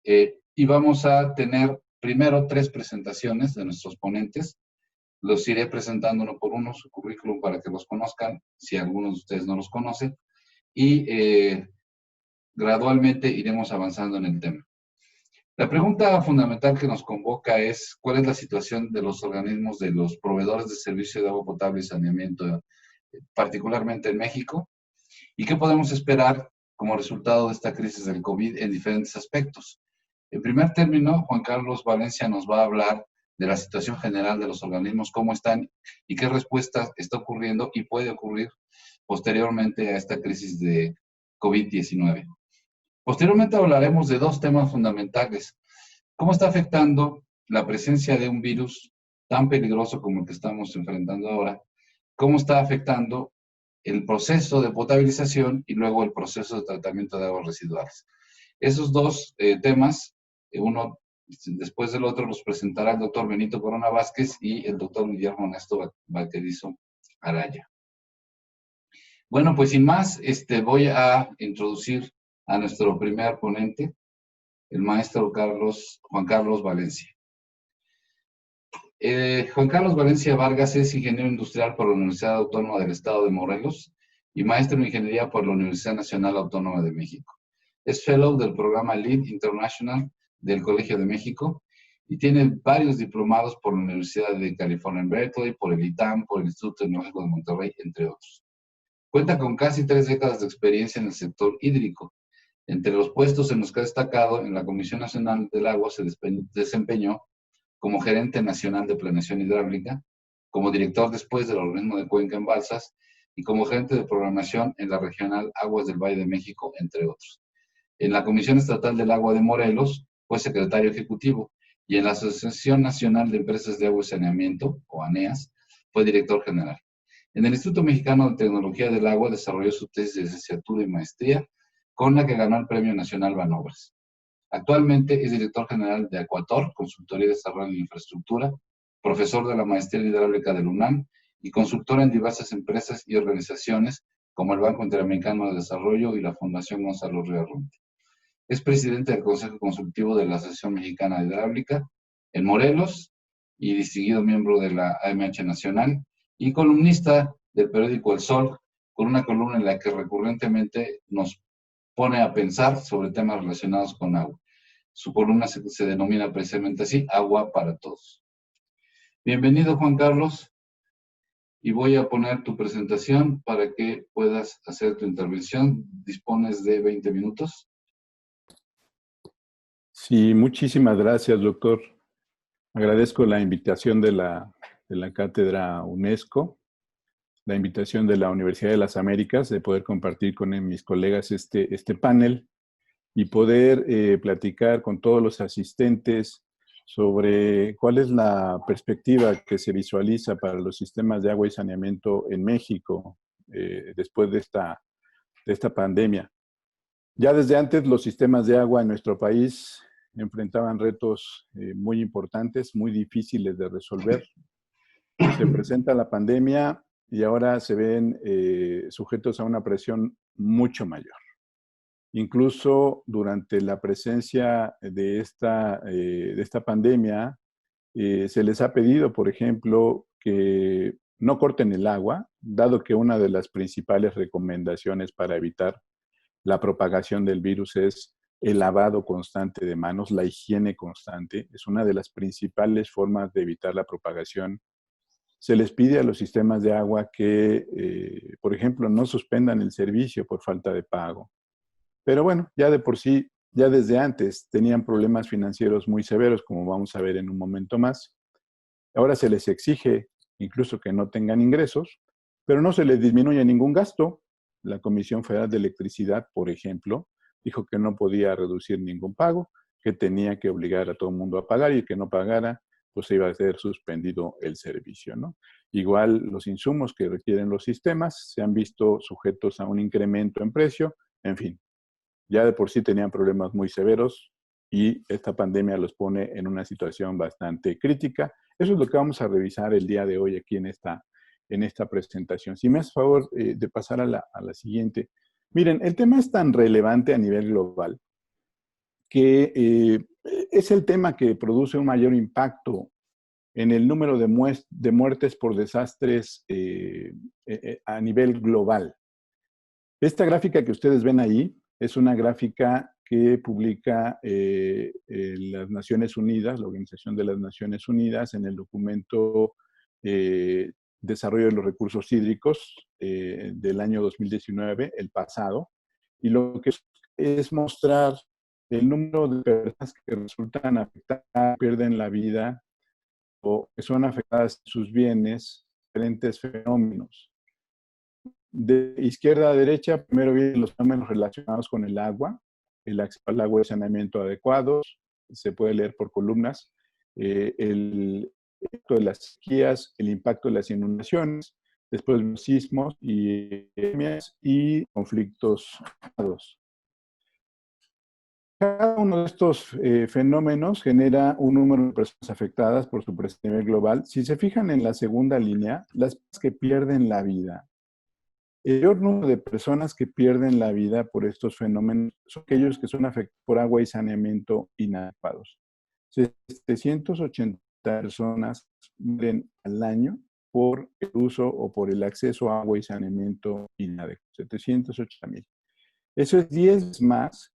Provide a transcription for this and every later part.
Y vamos a tener primero 3 presentaciones de nuestros ponentes. Los iré presentando uno por uno, su currículum para que los conozcan, si algunos de ustedes no los conocen. Y gradualmente iremos avanzando en el tema. La pregunta fundamental que nos convoca es, ¿cuál es la situación de los organismos de los proveedores de servicio de agua potable y saneamiento, particularmente en México? ¿Y qué podemos esperar como resultado de esta crisis del COVID en diferentes aspectos? En primer término, Juan Carlos Valencia nos va a hablar de la situación general de los organismos, cómo están y qué respuesta está ocurriendo y puede ocurrir posteriormente a esta crisis de COVID-19. Posteriormente hablaremos de 2 temas fundamentales. ¿Cómo está afectando la presencia de un virus tan peligroso como el que estamos enfrentando ahora? ¿Cómo está afectando el proceso de potabilización y luego el proceso de tratamiento de aguas residuales? Esos 2 temas, uno después del otro, los presentará el doctor Benito Corona Vázquez y el doctor Guillermo Ernesto Valquerizo Araya. Bueno, pues sin más, voy a introducir a nuestro primer ponente, el maestro Juan Carlos Valencia. Juan Carlos Valencia Vargas es ingeniero industrial por la Universidad Autónoma del Estado de Morelos y maestro en ingeniería por la Universidad Nacional Autónoma de México. Es fellow del programa LEED International del Colegio de México y tiene varios diplomados por la Universidad de California en Berkeley, por el ITAM, por el Instituto Tecnológico de Monterrey, entre otros. Cuenta con casi 3 décadas de experiencia en el sector hídrico. Entre los puestos en los que ha destacado, en la Comisión Nacional del Agua se desempeñó como gerente nacional de planeación hidráulica, como director después del organismo de Cuenca en Balsas y como gerente de programación en la regional Aguas del Valle de México, entre otros. En la Comisión Estatal del Agua de Morelos fue secretario ejecutivo y en la Asociación Nacional de Empresas de Agua y Saneamiento, o ANEAS, fue director general. En el Instituto Mexicano de Tecnología del Agua desarrolló su tesis de licenciatura y maestría, con la que ganó el Premio Nacional Banobras. Actualmente es director general de Acuator, Consultoría de Desarrollo de Infraestructura, profesor de la Maestría Hidráulica del UNAM y consultor en diversas empresas y organizaciones como el Banco Interamericano de Desarrollo y la Fundación Gonzalo Rivera-Runte. Es presidente del Consejo Consultivo de la Asociación Mexicana de Hidráulica en Morelos y distinguido miembro de la AMH Nacional y columnista del periódico El Sol, con una columna en la que recurrentemente nos pone a pensar sobre temas relacionados con agua. Su columna se denomina precisamente así, Agua para Todos. Bienvenido, Juan Carlos, y voy a poner tu presentación para que puedas hacer tu intervención. Dispones de 20 minutos. Sí, muchísimas gracias, doctor. Agradezco la invitación de la Cátedra UNESCO, la invitación de la Universidad de las Américas de poder compartir con mis colegas este panel y poder platicar con todos los asistentes sobre cuál es la perspectiva que se visualiza para los sistemas de agua y saneamiento en México después de esta pandemia. Ya desde antes los sistemas de agua en nuestro país enfrentaban retos muy importantes, muy difíciles de resolver. Se presenta la pandemia y ahora se ven sujetos a una presión mucho mayor. Incluso durante la presencia de esta pandemia, se les ha pedido, por ejemplo, que no corten el agua, dado que una de las principales recomendaciones para evitar la propagación del virus es el lavado constante de manos, la higiene constante, es una de las principales formas de evitar la propagación. Se les pide a los sistemas de agua que, por ejemplo, no suspendan el servicio por falta de pago. Pero bueno, ya de por sí, ya desde antes tenían problemas financieros muy severos, como vamos a ver en un momento más. Ahora se les exige incluso que no tengan ingresos, pero no se les disminuye ningún gasto. La Comisión Federal de Electricidad, por ejemplo, dijo que no podía reducir ningún pago, que tenía que obligar a todo el mundo a pagar y el que no pagara, pues iba a ser suspendido el servicio, ¿no? Igual los insumos que requieren los sistemas se han visto sujetos a un incremento en precio, en fin. Ya de por sí tenían problemas muy severos y esta pandemia los pone en una situación bastante crítica. Eso es lo que vamos a revisar el día de hoy aquí en esta presentación. Si me haces favor de pasar a la siguiente. Miren, el tema es tan relevante a nivel global que es el tema que produce un mayor impacto en el número de muertes por desastres a nivel global. Esta gráfica que ustedes ven ahí es una gráfica que publica las Naciones Unidas, la Organización de las Naciones Unidas, en el documento Desarrollo de los Recursos Hídricos del año 2019, el pasado, y lo que es mostrar el número de personas que resultan afectadas, pierden la vida o que son afectadas sus bienes, diferentes fenómenos. De izquierda a derecha, primero vienen los fenómenos relacionados con el agua, el acceso al agua y saneamiento adecuados, se puede leer por columnas, el impacto de las sequías, el impacto de las inundaciones, después los sismos y epidemias y conflictos armados. Cada uno de estos fenómenos genera un número de personas afectadas por su presencia a nivel global. Si se fijan en la segunda línea, las que pierden la vida. El mayor número de personas que pierden la vida por estos fenómenos son aquellos que son afectados por agua y saneamiento inadecuados. 780 personas mueren al año por el uso o por el acceso a agua y saneamiento inadecuado. 780,000. Eso es 10 más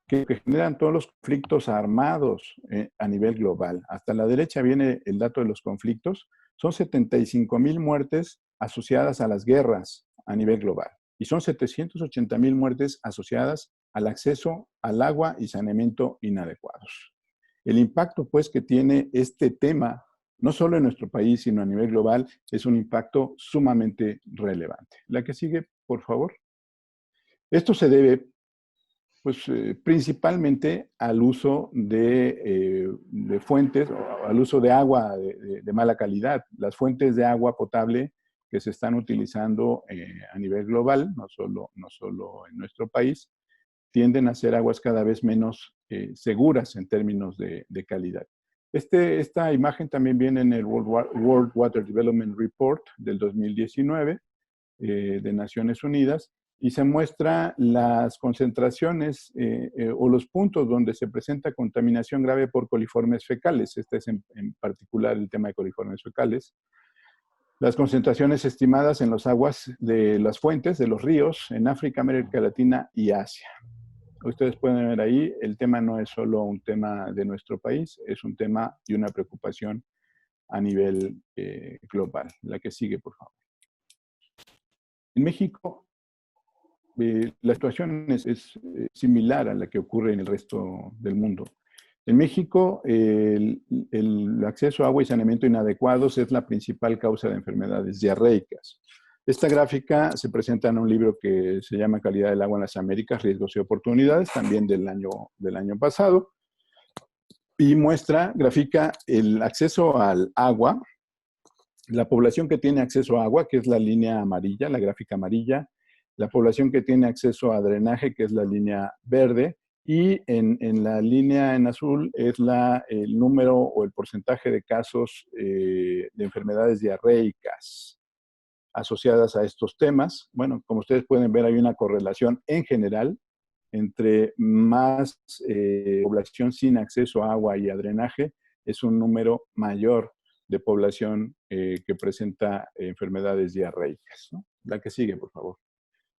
que generan todos los conflictos armados a nivel global. Hasta la derecha viene el dato de los conflictos. Son 75,000 muertes asociadas a las guerras a nivel global. Y son 780,000 muertes asociadas al acceso al agua y saneamiento inadecuados. El impacto, pues, que tiene este tema, no solo en nuestro país, sino a nivel global, es un impacto sumamente relevante. La que sigue, por favor. Esto se debe pues principalmente al uso de fuentes, o al uso de agua de mala calidad. Las fuentes de agua potable que se están utilizando a nivel global, no solo en nuestro país, tienden a ser aguas cada vez menos seguras en términos de calidad. Esta imagen también viene en el World Water Development Report del 2019 de Naciones Unidas, y se muestra las concentraciones o los puntos donde se presenta contaminación grave por coliformes fecales. Este es en particular el tema de coliformes fecales. Las concentraciones estimadas en las aguas de las fuentes, de los ríos, en África, América Latina y Asia. Ustedes pueden ver ahí, el tema no es solo un tema de nuestro país, es un tema y una preocupación a nivel global. La que sigue, por favor. En México, la situación es similar a la que ocurre en el resto del mundo. En México, el acceso a agua y saneamiento inadecuados es la principal causa de enfermedades diarreicas. Esta gráfica se presenta en un libro que se llama Calidad del agua en las Américas, riesgos y oportunidades, también del año pasado, y grafica el acceso al agua, la población que tiene acceso a agua, que es la línea amarilla, la gráfica amarilla, la población que tiene acceso a drenaje, que es la línea verde, y en la línea en azul es el número o el porcentaje de casos de enfermedades diarreicas asociadas a estos temas. Bueno, como ustedes pueden ver, hay una correlación en general entre más población sin acceso a agua y a drenaje, es un número mayor de población que presenta enfermedades diarreicas, ¿no? La que sigue, por favor.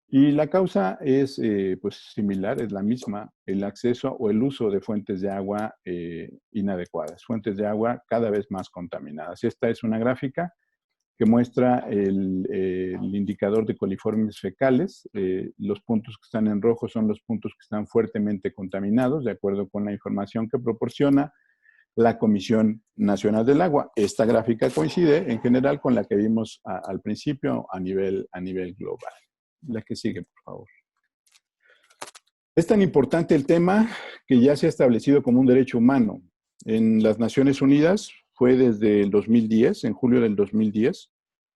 Y la causa es pues similar, es la misma, el acceso o el uso de fuentes de agua inadecuadas, fuentes de agua cada vez más contaminadas. Esta es una gráfica que muestra el indicador de coliformes fecales. Los puntos que están en rojo son los puntos que están fuertemente contaminados, de acuerdo con la información que proporciona la Comisión Nacional del Agua. Esta gráfica coincide en general con la que vimos al principio a nivel global. La que sigue, por favor. Es tan importante el tema que ya se ha establecido como un derecho humano. En las Naciones Unidas fue desde el 2010, en julio del 2010,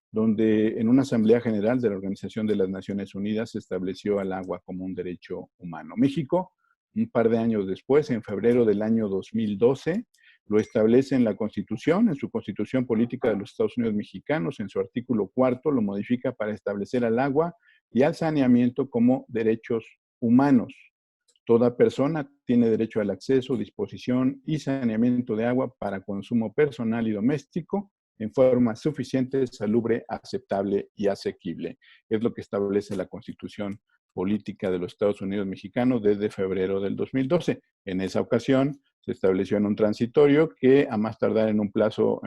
donde en una Asamblea General de la Organización de las Naciones Unidas se estableció el agua como un derecho humano. México, un par de años después, en febrero del año 2012, lo establece en la Constitución, en su Constitución Política de los Estados Unidos Mexicanos, en su artículo 4, lo modifica para establecer al agua y al saneamiento como derechos humanos. Toda persona tiene derecho al acceso, disposición y saneamiento de agua para consumo personal y doméstico en forma suficiente, salubre, aceptable y asequible. Es lo que establece la Constitución Política de los Estados Unidos Mexicanos desde febrero del 2012. En esa ocasión se estableció en un transitorio que a más tardar en un plazo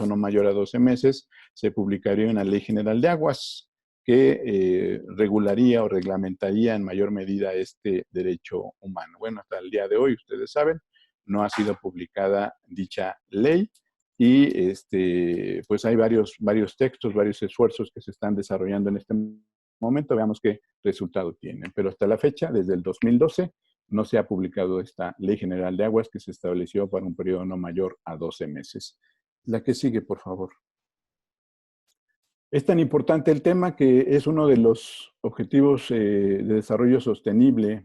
no mayor a 12 meses, se publicaría una Ley General de Aguas que regularía o reglamentaría en mayor medida este derecho humano. Bueno, hasta el día de hoy, ustedes saben, no ha sido publicada dicha ley y pues hay varios textos, varios esfuerzos que se están desarrollando en este momento. Veamos qué resultado tienen. Pero hasta la fecha, desde el 2012, no se ha publicado esta Ley General de Aguas que se estableció para un periodo no mayor a 12 meses. La que sigue, por favor. Es tan importante el tema que es uno de los objetivos de desarrollo sostenible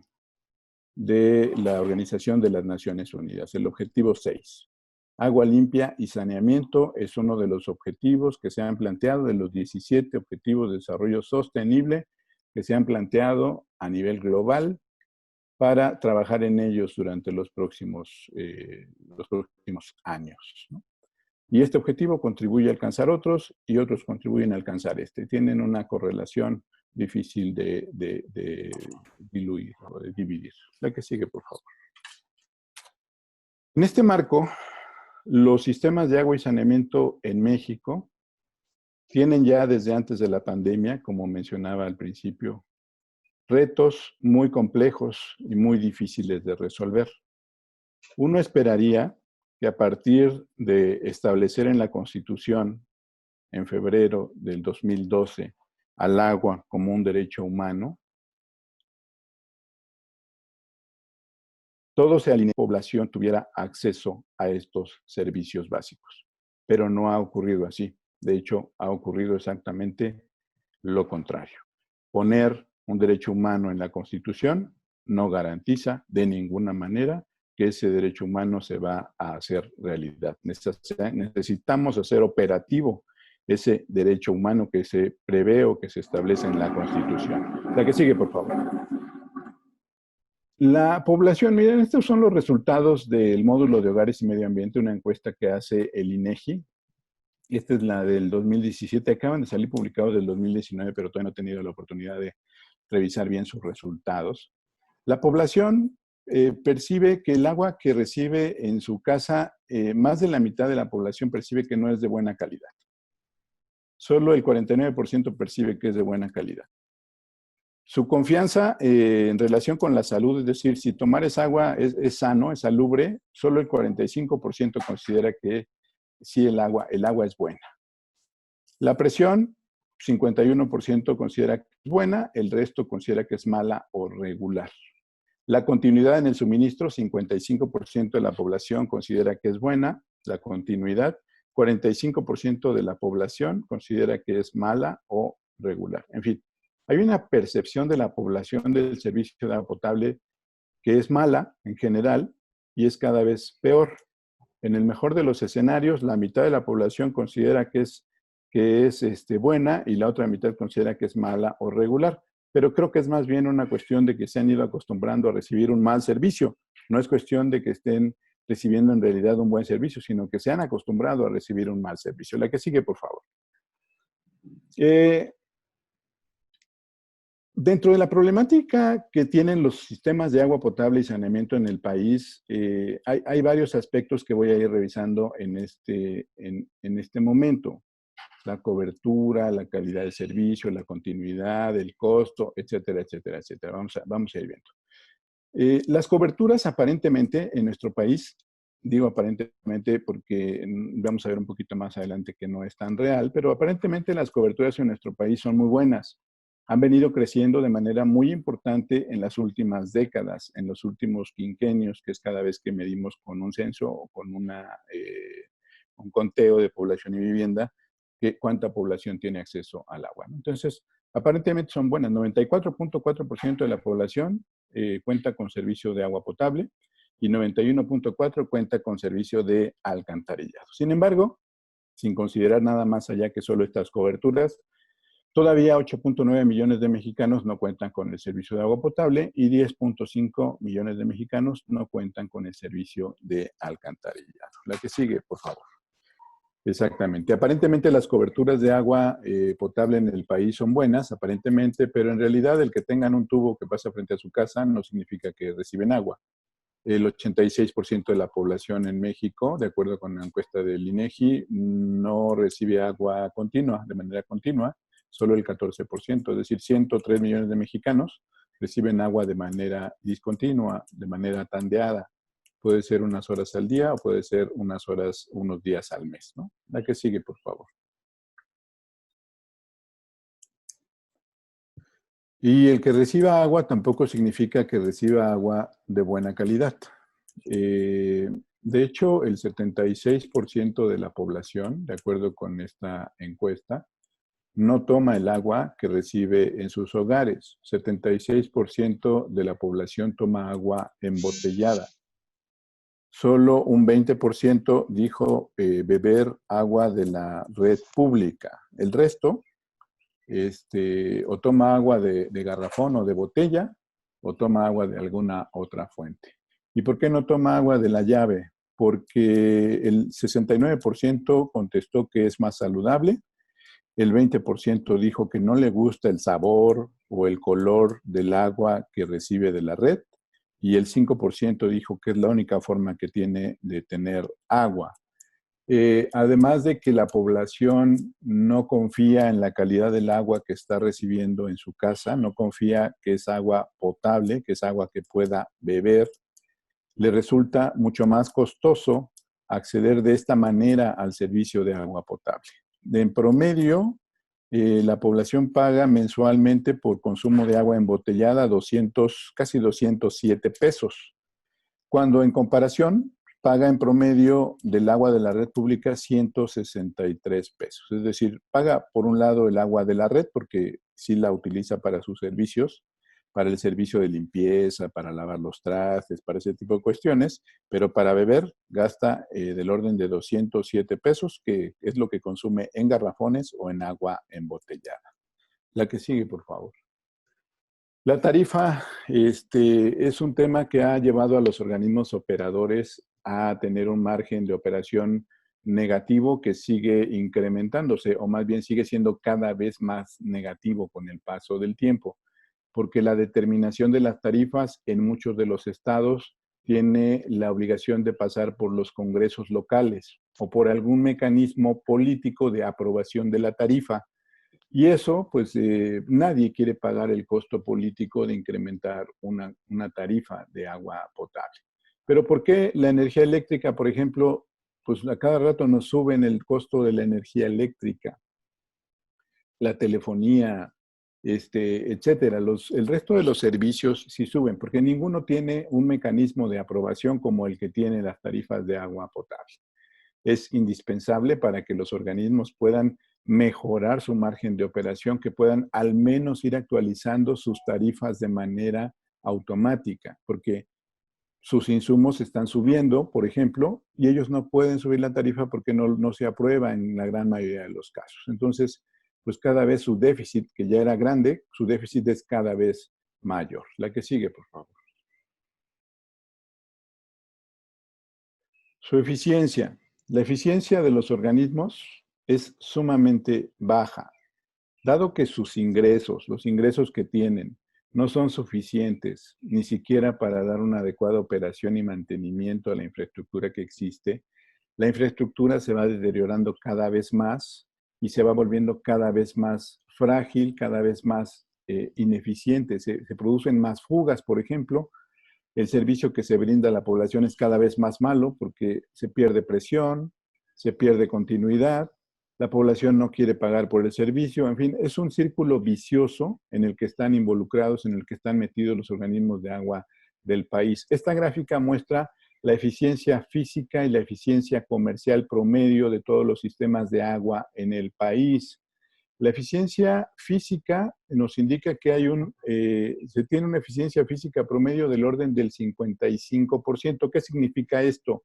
de la Organización de las Naciones Unidas, el objetivo 6. Agua limpia y saneamiento es uno de los objetivos que se han planteado, de los 17 objetivos de desarrollo sostenible que se han planteado a nivel global para trabajar en ellos durante los próximos años, ¿no? Y este objetivo contribuye a alcanzar otros y otros contribuyen a alcanzar este. Tienen una correlación difícil de diluir o de dividir. La que sigue, por favor. En este marco, los sistemas de agua y saneamiento en México tienen ya desde antes de la pandemia, como mencionaba al principio, retos muy complejos y muy difíciles de resolver. Uno esperaría que a partir de establecer en la Constitución, en febrero del 2012, al agua como un derecho humano, todo se alineó, la población tuviera acceso a estos servicios básicos. Pero no ha ocurrido así. De hecho, ha ocurrido exactamente lo contrario. Poner un derecho humano en la Constitución no garantiza de ninguna manera que ese derecho humano se va a hacer realidad. Necesitamos hacer operativo ese derecho humano que se prevé o que se establece en la Constitución. La que sigue, por favor. La población, miren, estos son los resultados del módulo de hogares y medio ambiente, una encuesta que hace el INEGI. Esta es la del 2017, acaban de salir publicados del 2019, pero todavía no he tenido la oportunidad de revisar bien sus resultados. La población percibe que el agua que recibe en su casa, más de la mitad de la población percibe que no es de buena calidad. Solo el 49% percibe que es de buena calidad. Su confianza en relación con la salud, es decir, si tomar esa agua es sano, es salubre, solo el 45% considera que sí el agua es buena. La presión, 51% considera que es buena, el resto considera que es mala o regular. La continuidad en el suministro, 55% de la población considera que es buena, la continuidad, 45% de la población considera que es mala o regular. En fin, hay una percepción de la población del servicio de agua potable que es mala en general y es cada vez peor. En el mejor de los escenarios, la mitad de la población considera que es buena y la otra mitad considera que es mala o regular. Pero creo que es más bien una cuestión de que se han ido acostumbrando a recibir un mal servicio. No es cuestión de que estén recibiendo en realidad un buen servicio, sino que se han acostumbrado a recibir un mal servicio. La que sigue, por favor. Dentro de la problemática que tienen los sistemas de agua potable y saneamiento en el país, hay varios aspectos que voy a ir revisando en este momento. La cobertura, la calidad del servicio, la continuidad, el costo, etcétera, etcétera, etcétera. Vamos a ir viendo. Las coberturas aparentemente en nuestro país, digo aparentemente porque vamos a ver un poquito más adelante que no es tan real, pero aparentemente las coberturas en nuestro país son muy buenas. Han venido creciendo de manera muy importante en las últimas décadas, en los últimos quinquenios, que es cada vez que medimos con un censo o con un conteo de población y vivienda, cuánta población tiene acceso al agua, ¿no? Entonces, aparentemente son buenas. 94.4% de la población cuenta con servicio de agua potable y 91.4% cuenta con servicio de alcantarillado. Sin embargo, sin considerar nada más allá que solo estas coberturas, Todavía 8.9 millones de mexicanos no cuentan con el servicio de agua potable y 10.5 millones de mexicanos no cuentan con el servicio de alcantarillado. La que sigue, por favor. Exactamente. Aparentemente las coberturas de agua potable en el país son buenas, aparentemente, pero en realidad el que tengan un tubo que pasa frente a su casa no significa que reciben agua. El 86% de la población en México, de acuerdo con la encuesta del INEGI, no recibe agua continua, de manera continua, solo el 14%, es decir, 103 millones de mexicanos reciben agua de manera discontinua, de manera tandeada. Puede ser unas horas al día o puede ser unas horas, unos días al mes, ¿no? La que sigue, por favor. Y el que reciba agua tampoco significa que reciba agua de buena calidad. De hecho, el 76% de la población, de acuerdo con esta encuesta, no toma el agua que recibe en sus hogares. 76% de la población toma agua embotellada. Solo un 20% dijo beber agua de la red pública. El resto o toma agua de garrafón o de botella o toma agua de alguna otra fuente. ¿Y por qué no toma agua de la llave? Porque el 69% contestó que es más saludable, el 20% dijo que no le gusta el sabor o el color del agua que recibe de la red y el 5% dijo que es la única forma que tiene de tener agua. Además de que la población no confía en la calidad del agua que está recibiendo en su casa, no confía que es agua potable, que es agua que pueda beber, le resulta mucho más costoso acceder de esta manera al servicio de agua potable. En promedio, la población paga mensualmente por consumo de agua embotellada casi 207 pesos, cuando en comparación paga en promedio del agua de la red pública 163 pesos. Es decir, paga por un lado el agua de la red porque sí la utiliza para sus servicios, para el servicio de limpieza, para lavar los trastes, para ese tipo de cuestiones, pero para beber gasta del orden de 207 pesos, que es lo que consume en garrafones o en agua embotellada. La que sigue, por favor. La tarifa es un tema que ha llevado a los organismos operadores a tener un margen de operación negativo que sigue incrementándose, o más bien sigue siendo cada vez más negativo con el paso del tiempo, porque la determinación de las tarifas en muchos de los estados tiene la obligación de pasar por los congresos locales o por algún mecanismo político de aprobación de la tarifa. Y eso, pues nadie quiere pagar el costo político de incrementar una tarifa de agua potable. Pero ¿por qué la energía eléctrica, por ejemplo, pues a cada rato nos suben el costo de la energía eléctrica, la telefonía, etcétera? El resto de los servicios sí suben, porque ninguno tiene un mecanismo de aprobación como el que tienen las tarifas de agua potable. Es indispensable para que los organismos puedan mejorar su margen de operación, que puedan al menos ir actualizando sus tarifas de manera automática, porque sus insumos están subiendo, por ejemplo, y ellos no pueden subir la tarifa porque no se aprueba en la gran mayoría de los casos. Entonces, pues cada vez su déficit, que ya era grande, su déficit es cada vez mayor. La que sigue, por favor. Su eficiencia. La eficiencia de los organismos es sumamente baja. Dado que sus ingresos, los ingresos que tienen, no son suficientes ni siquiera para dar una adecuada operación y mantenimiento a la infraestructura que existe, la infraestructura se va deteriorando cada vez más y se va volviendo cada vez más frágil, cada vez más ineficiente. Se producen más fugas, por ejemplo. El servicio que se brinda a la población es cada vez más malo porque se pierde presión, se pierde continuidad, la población no quiere pagar por el servicio, en fin, es un círculo vicioso en el que están involucrados, en el que están metidos los organismos de agua del país. Esta gráfica muestra la eficiencia física y la eficiencia comercial promedio de todos los sistemas de agua en el país. La eficiencia física nos indica que se tiene una eficiencia física promedio del orden del 55%. ¿Qué significa esto?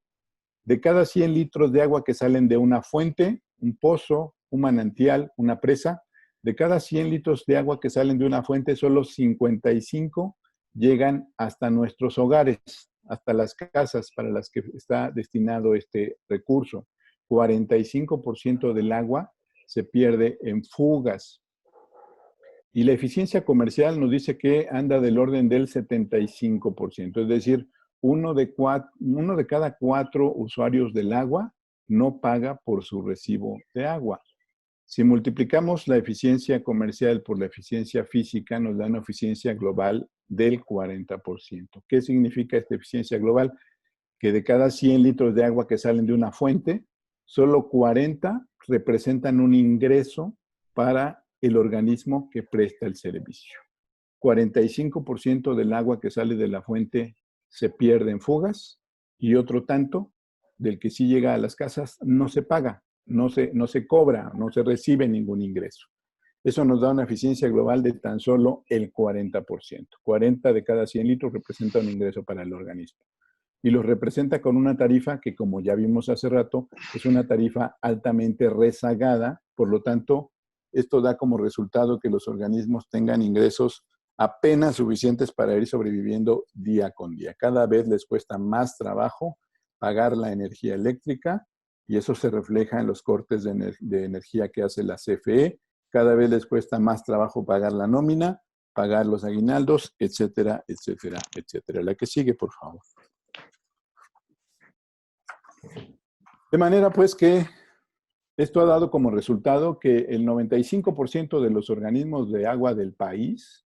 De cada 100 litros de agua que salen de una fuente, un pozo, un manantial, una presa, De cada 100 litros de agua que salen de una fuente, solo 55 llegan hasta nuestros hogares, hasta las casas para las que está destinado este recurso. 45% del agua se pierde en fugas. Y la eficiencia comercial nos dice que anda del orden del 75%, es decir, uno de cada 4 usuarios del agua no paga por su recibo de agua. Si multiplicamos la eficiencia comercial por la eficiencia física, nos da una eficiencia global del 40%. ¿Qué significa esta eficiencia global? Que de cada 100 litros de agua que salen de una fuente, solo 40 representan un ingreso para el organismo que presta el servicio. 45% del agua que sale de la fuente se pierde en fugas y otro tanto del que sí llega a las casas no se paga, no se cobra, no se recibe ningún ingreso. Eso nos da una eficiencia global de tan solo el 40%. 40 de cada 100 litros representa un ingreso para el organismo. Y los representa con una tarifa que, como ya vimos hace rato, es una tarifa altamente rezagada. Por lo tanto, esto da como resultado que los organismos tengan ingresos apenas suficientes para ir sobreviviendo día con día. Cada vez les cuesta más trabajo pagar la energía eléctrica y eso se refleja en los cortes de energía que hace la CFE. Cada vez les cuesta más trabajo pagar la nómina, pagar los aguinaldos, etcétera, etcétera, etcétera. La que sigue, por favor. De manera, pues, que esto ha dado como resultado que el 95% de los organismos de agua del país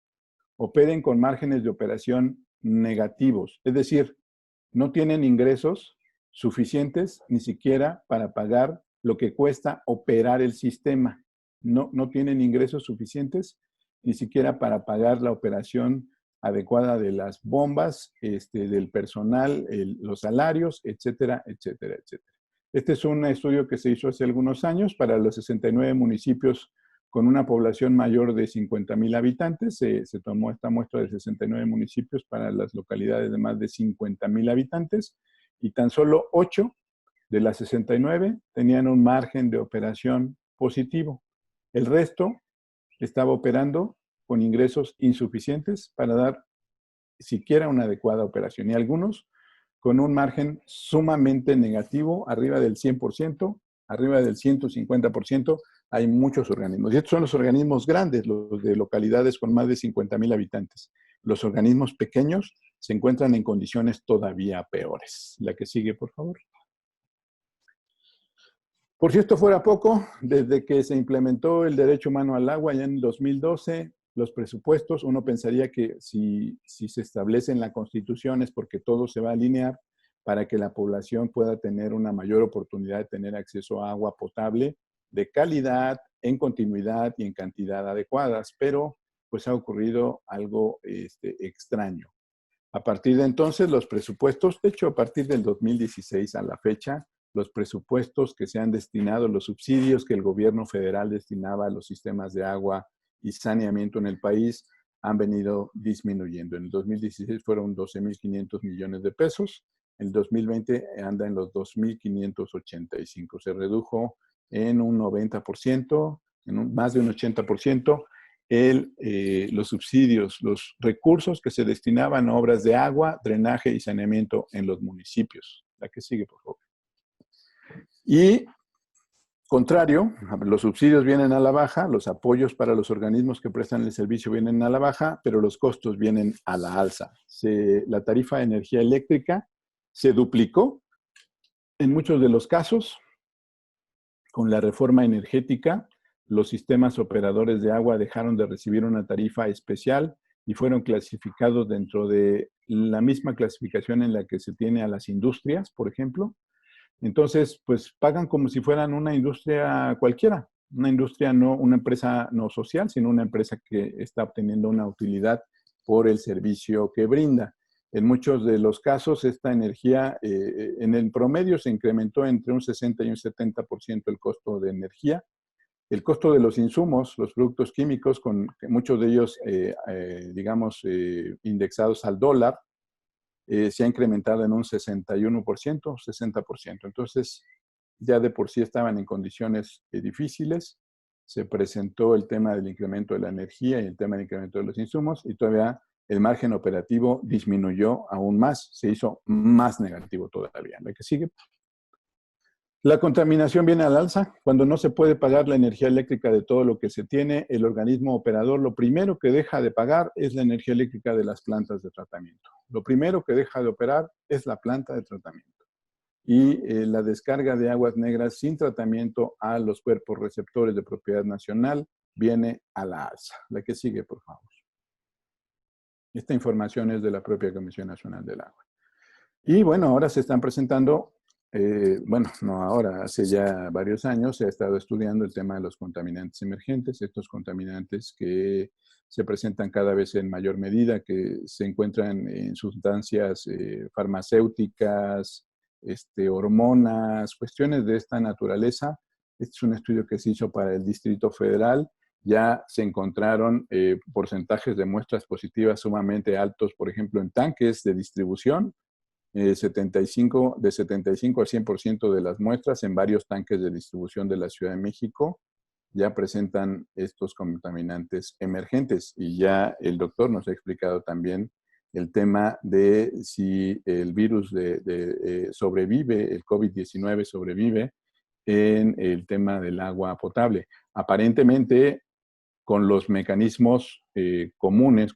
operen con márgenes de operación negativos. Es decir, no tienen ingresos suficientes ni siquiera para pagar lo que cuesta operar el sistema. No tienen ingresos suficientes ni siquiera para pagar la operación adecuada de las bombas, del personal, los salarios, etcétera, etcétera, etcétera. Este es un estudio que se hizo hace algunos años para los 69 municipios con una población mayor de 50,000 habitantes. Se tomó esta muestra de 69 municipios para las localidades de más de 50,000 habitantes y tan solo 8 de las 69 tenían un margen de operación positivo. El resto estaba operando con ingresos insuficientes para dar siquiera una adecuada operación y algunos con un margen sumamente negativo, arriba del 100%, arriba del 150%, hay muchos organismos. Y estos son los organismos grandes, los de localidades con más de 50,000 habitantes. Los organismos pequeños se encuentran en condiciones todavía peores. La que sigue, por favor. Por si esto fuera poco, desde que se implementó el derecho humano al agua ya en 2012, los presupuestos, uno pensaría que si se establece en la Constitución es porque todo se va a alinear para que la población pueda tener una mayor oportunidad de tener acceso a agua potable de calidad, en continuidad y en cantidad adecuadas, pero pues ha ocurrido algo extraño. A partir de entonces, los presupuestos, de hecho, a partir del 2016 a la fecha, los presupuestos que se han destinado, los subsidios que el gobierno federal destinaba a los sistemas de agua y saneamiento en el país han venido disminuyendo. En el 2016 fueron 12,500 millones de pesos. En el 2020 anda en los 2,585. Se redujo en un 90%, más de un 80%, los subsidios, los recursos que se destinaban a obras de agua, drenaje y saneamiento en los municipios. La que sigue, por favor. Y contrario, los subsidios vienen a la baja, los apoyos para los organismos que prestan el servicio vienen a la baja, pero los costos vienen a la alza. La tarifa de energía eléctrica se duplicó en muchos de los casos. Con la reforma energética, los sistemas operadores de agua dejaron de recibir una tarifa especial y fueron clasificados dentro de la misma clasificación en la que se tiene a las industrias, por ejemplo. Entonces, pues pagan como si fueran una industria cualquiera, una industria no, una empresa no social, sino una empresa que está obteniendo una utilidad por el servicio que brinda. En muchos de los casos, esta energía, en el promedio se incrementó entre un 60 y un 70% el costo de energía. El costo de los insumos, los productos químicos, con muchos de ellos, indexados al dólar, se ha incrementado en un 61%, 60%. Entonces, ya de por sí estaban en condiciones difíciles. se presentó el tema del incremento de la energía y el tema del incremento de los insumos, y todavía el margen operativo disminuyó aún más, se hizo más negativo todavía. La que sigue. La contaminación viene al alza. Cuando no se puede pagar la energía eléctrica de todo lo que se tiene, el organismo operador lo primero que deja de pagar es la energía eléctrica de las plantas de tratamiento. Lo primero que deja de operar es la planta de tratamiento. Y la descarga de aguas negras sin tratamiento a los cuerpos receptores de propiedad nacional viene a la alza. La que sigue, por favor. Esta información es de la propia Comisión Nacional del Agua. Y bueno, ahora se están presentando, bueno, no ahora, hace ya varios años se ha estado estudiando el tema de los contaminantes emergentes, estos contaminantes que se presentan cada vez en mayor medida, que se encuentran en sustancias farmacéuticas, hormonas, cuestiones de esta naturaleza. Este es un estudio que se hizo para el Distrito Federal. Ya se encontraron porcentajes de muestras positivas sumamente altos, por ejemplo, en tanques de distribución, de 75 al 100% de las muestras en varios tanques de distribución de la Ciudad de México ya presentan estos contaminantes emergentes. Y ya el doctor nos ha explicado también el tema de si el virus sobrevive, el COVID-19 sobrevive en el tema del agua potable. Aparentemente, con los mecanismos comunes,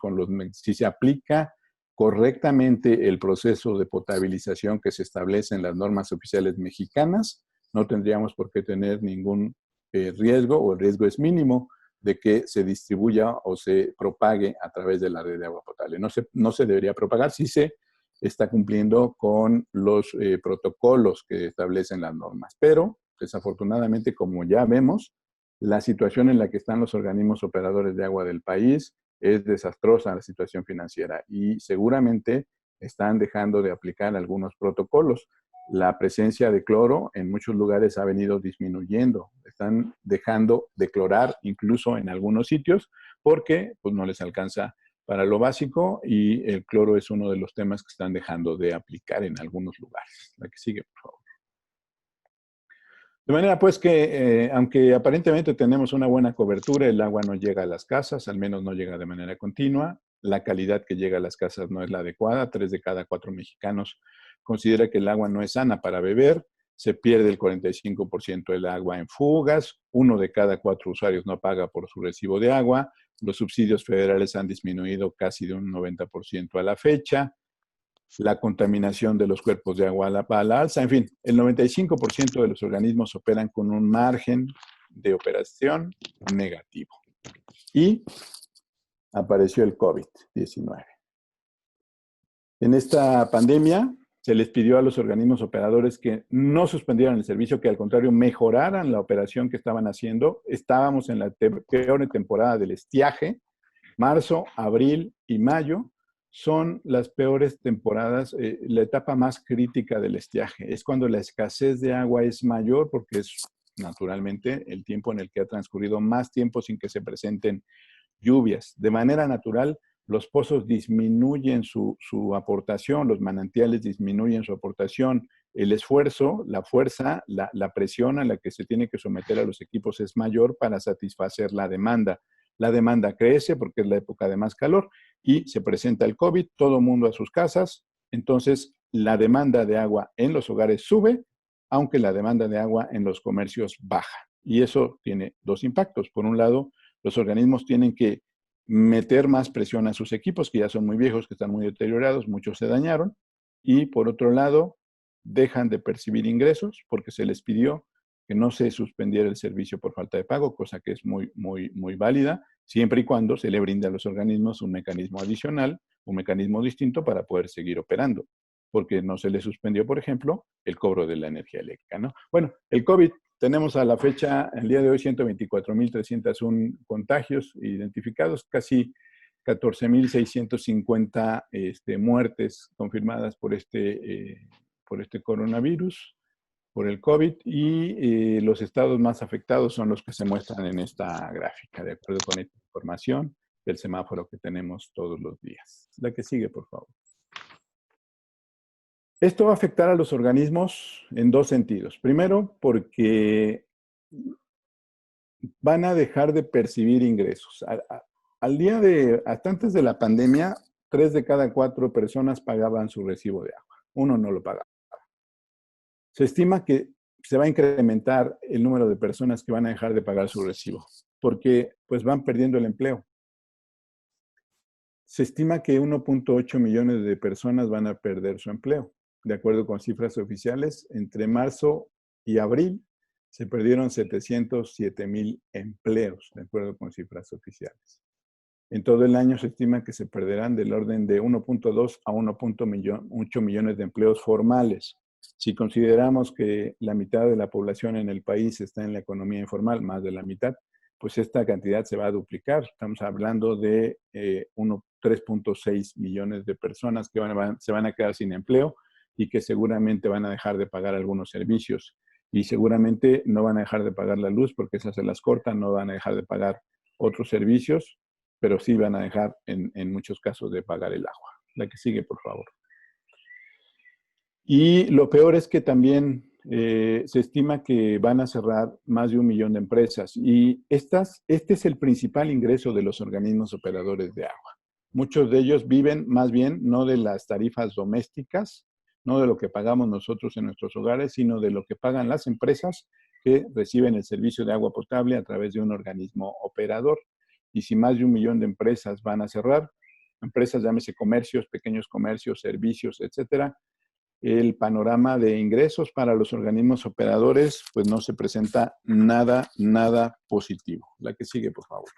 si se aplica correctamente el proceso de potabilización que se establece en las normas oficiales mexicanas, no tendríamos por qué tener ningún riesgo, o el riesgo es mínimo, de que se distribuya o se propague a través de la red de agua potable. No se debería propagar si se está cumpliendo con los protocolos que establecen las normas. Pero, desafortunadamente, como ya vemos, la situación en la que están los organismos operadores de agua del país es desastrosa, la situación financiera, y seguramente están dejando de aplicar algunos protocolos. La presencia de cloro en muchos lugares ha venido disminuyendo. Están dejando de clorar incluso en algunos sitios porque pues, no les alcanza para lo básico, y el cloro es uno de los temas que están dejando de aplicar en algunos lugares. La que sigue, por favor. De manera pues que, aunque aparentemente tenemos una buena cobertura, el agua no llega a las casas, al menos no llega de manera continua. La calidad que llega a las casas no es la adecuada. 3 de cada 4 mexicanos considera que el agua no es sana para beber. Se pierde el 45% del agua en fugas. 1 de cada 4 usuarios no paga por su recibo de agua. Los subsidios federales han disminuido casi de un 90% a la fecha. La contaminación de los cuerpos de agua a la alza. En fin, el 95% de los organismos operan con un margen de operación negativo. Y apareció el COVID-19. En esta pandemia se les pidió a los organismos operadores que no suspendieran el servicio, que al contrario mejoraran la operación que estaban haciendo. Estábamos en la peor temporada del estiaje. Marzo, abril y mayo son las peores temporadas, la etapa más crítica del estiaje. Es cuando la escasez de agua es mayor, porque es naturalmente el tiempo en el que ha transcurrido más tiempo sin que se presenten lluvias. De manera natural, los pozos disminuyen su aportación, los manantiales disminuyen su aportación, el esfuerzo, la fuerza, la presión a la que se tiene que someter a los equipos es mayor para satisfacer la demanda. La demanda crece porque es la época de más calor y se presenta el COVID, todo el mundo a sus casas, entonces la demanda de agua en los hogares sube, aunque la demanda de agua en los comercios baja. Y eso tiene dos impactos. Por un lado, los organismos tienen que meter más presión a sus equipos, que ya son muy viejos, que están muy deteriorados, muchos se dañaron, y por otro lado, dejan de percibir ingresos porque se les pidió que no se suspendiera el servicio por falta de pago, cosa que es muy, muy, muy válida, siempre y cuando se le brinde a los organismos un mecanismo adicional, un mecanismo distinto para poder seguir operando, porque no se le suspendió, por ejemplo, el cobro de la energía eléctrica, ¿no? Bueno, el COVID, tenemos a la fecha, el día de hoy, 124.301 contagios identificados, casi 14.650 muertes confirmadas por este coronavirus, por el COVID, y los estados más afectados son los que se muestran en esta gráfica, de acuerdo con esta información del semáforo que tenemos todos los días. La que sigue, por favor. Esto va a afectar a los organismos en dos sentidos. Primero, porque van a dejar de percibir ingresos. Hasta antes de la pandemia, 3 de cada 4 personas pagaban su recibo de agua. Uno no lo pagaba. Se estima que se va a incrementar el número de personas que van a dejar de pagar su recibo, porque pues van perdiendo el empleo. Se estima que 1.8 millones de personas van a perder su empleo. De acuerdo con cifras oficiales, entre marzo y abril se perdieron 707,000 empleos, de acuerdo con cifras oficiales. En todo el año se estima que se perderán del orden de 1.2 a 1.8 millones de empleos formales. Si consideramos que la mitad de la población en el país está en la economía informal, más de la mitad, pues esta cantidad se va a duplicar. Estamos hablando de 3.6 millones de personas que se van a quedar sin empleo y que seguramente van a dejar de pagar algunos servicios. Y seguramente no van a dejar de pagar la luz porque esa se las cortan, no van a dejar de pagar otros servicios, pero sí van a dejar en muchos casos de pagar el agua. La que sigue, por favor. Y lo peor es que también se estima que van a cerrar más de 1 millón de empresas y este es el principal ingreso de los organismos operadores de agua. Muchos de ellos viven más bien no de las tarifas domésticas, no de lo que pagamos nosotros en nuestros hogares, sino de lo que pagan las empresas que reciben el servicio de agua potable a través de un organismo operador. Y si más de 1 millón de empresas van a cerrar, empresas, llámese comercios, pequeños comercios, servicios, etcétera, el panorama de ingresos para los organismos operadores, pues no se presenta nada positivo. La que sigue, por favor.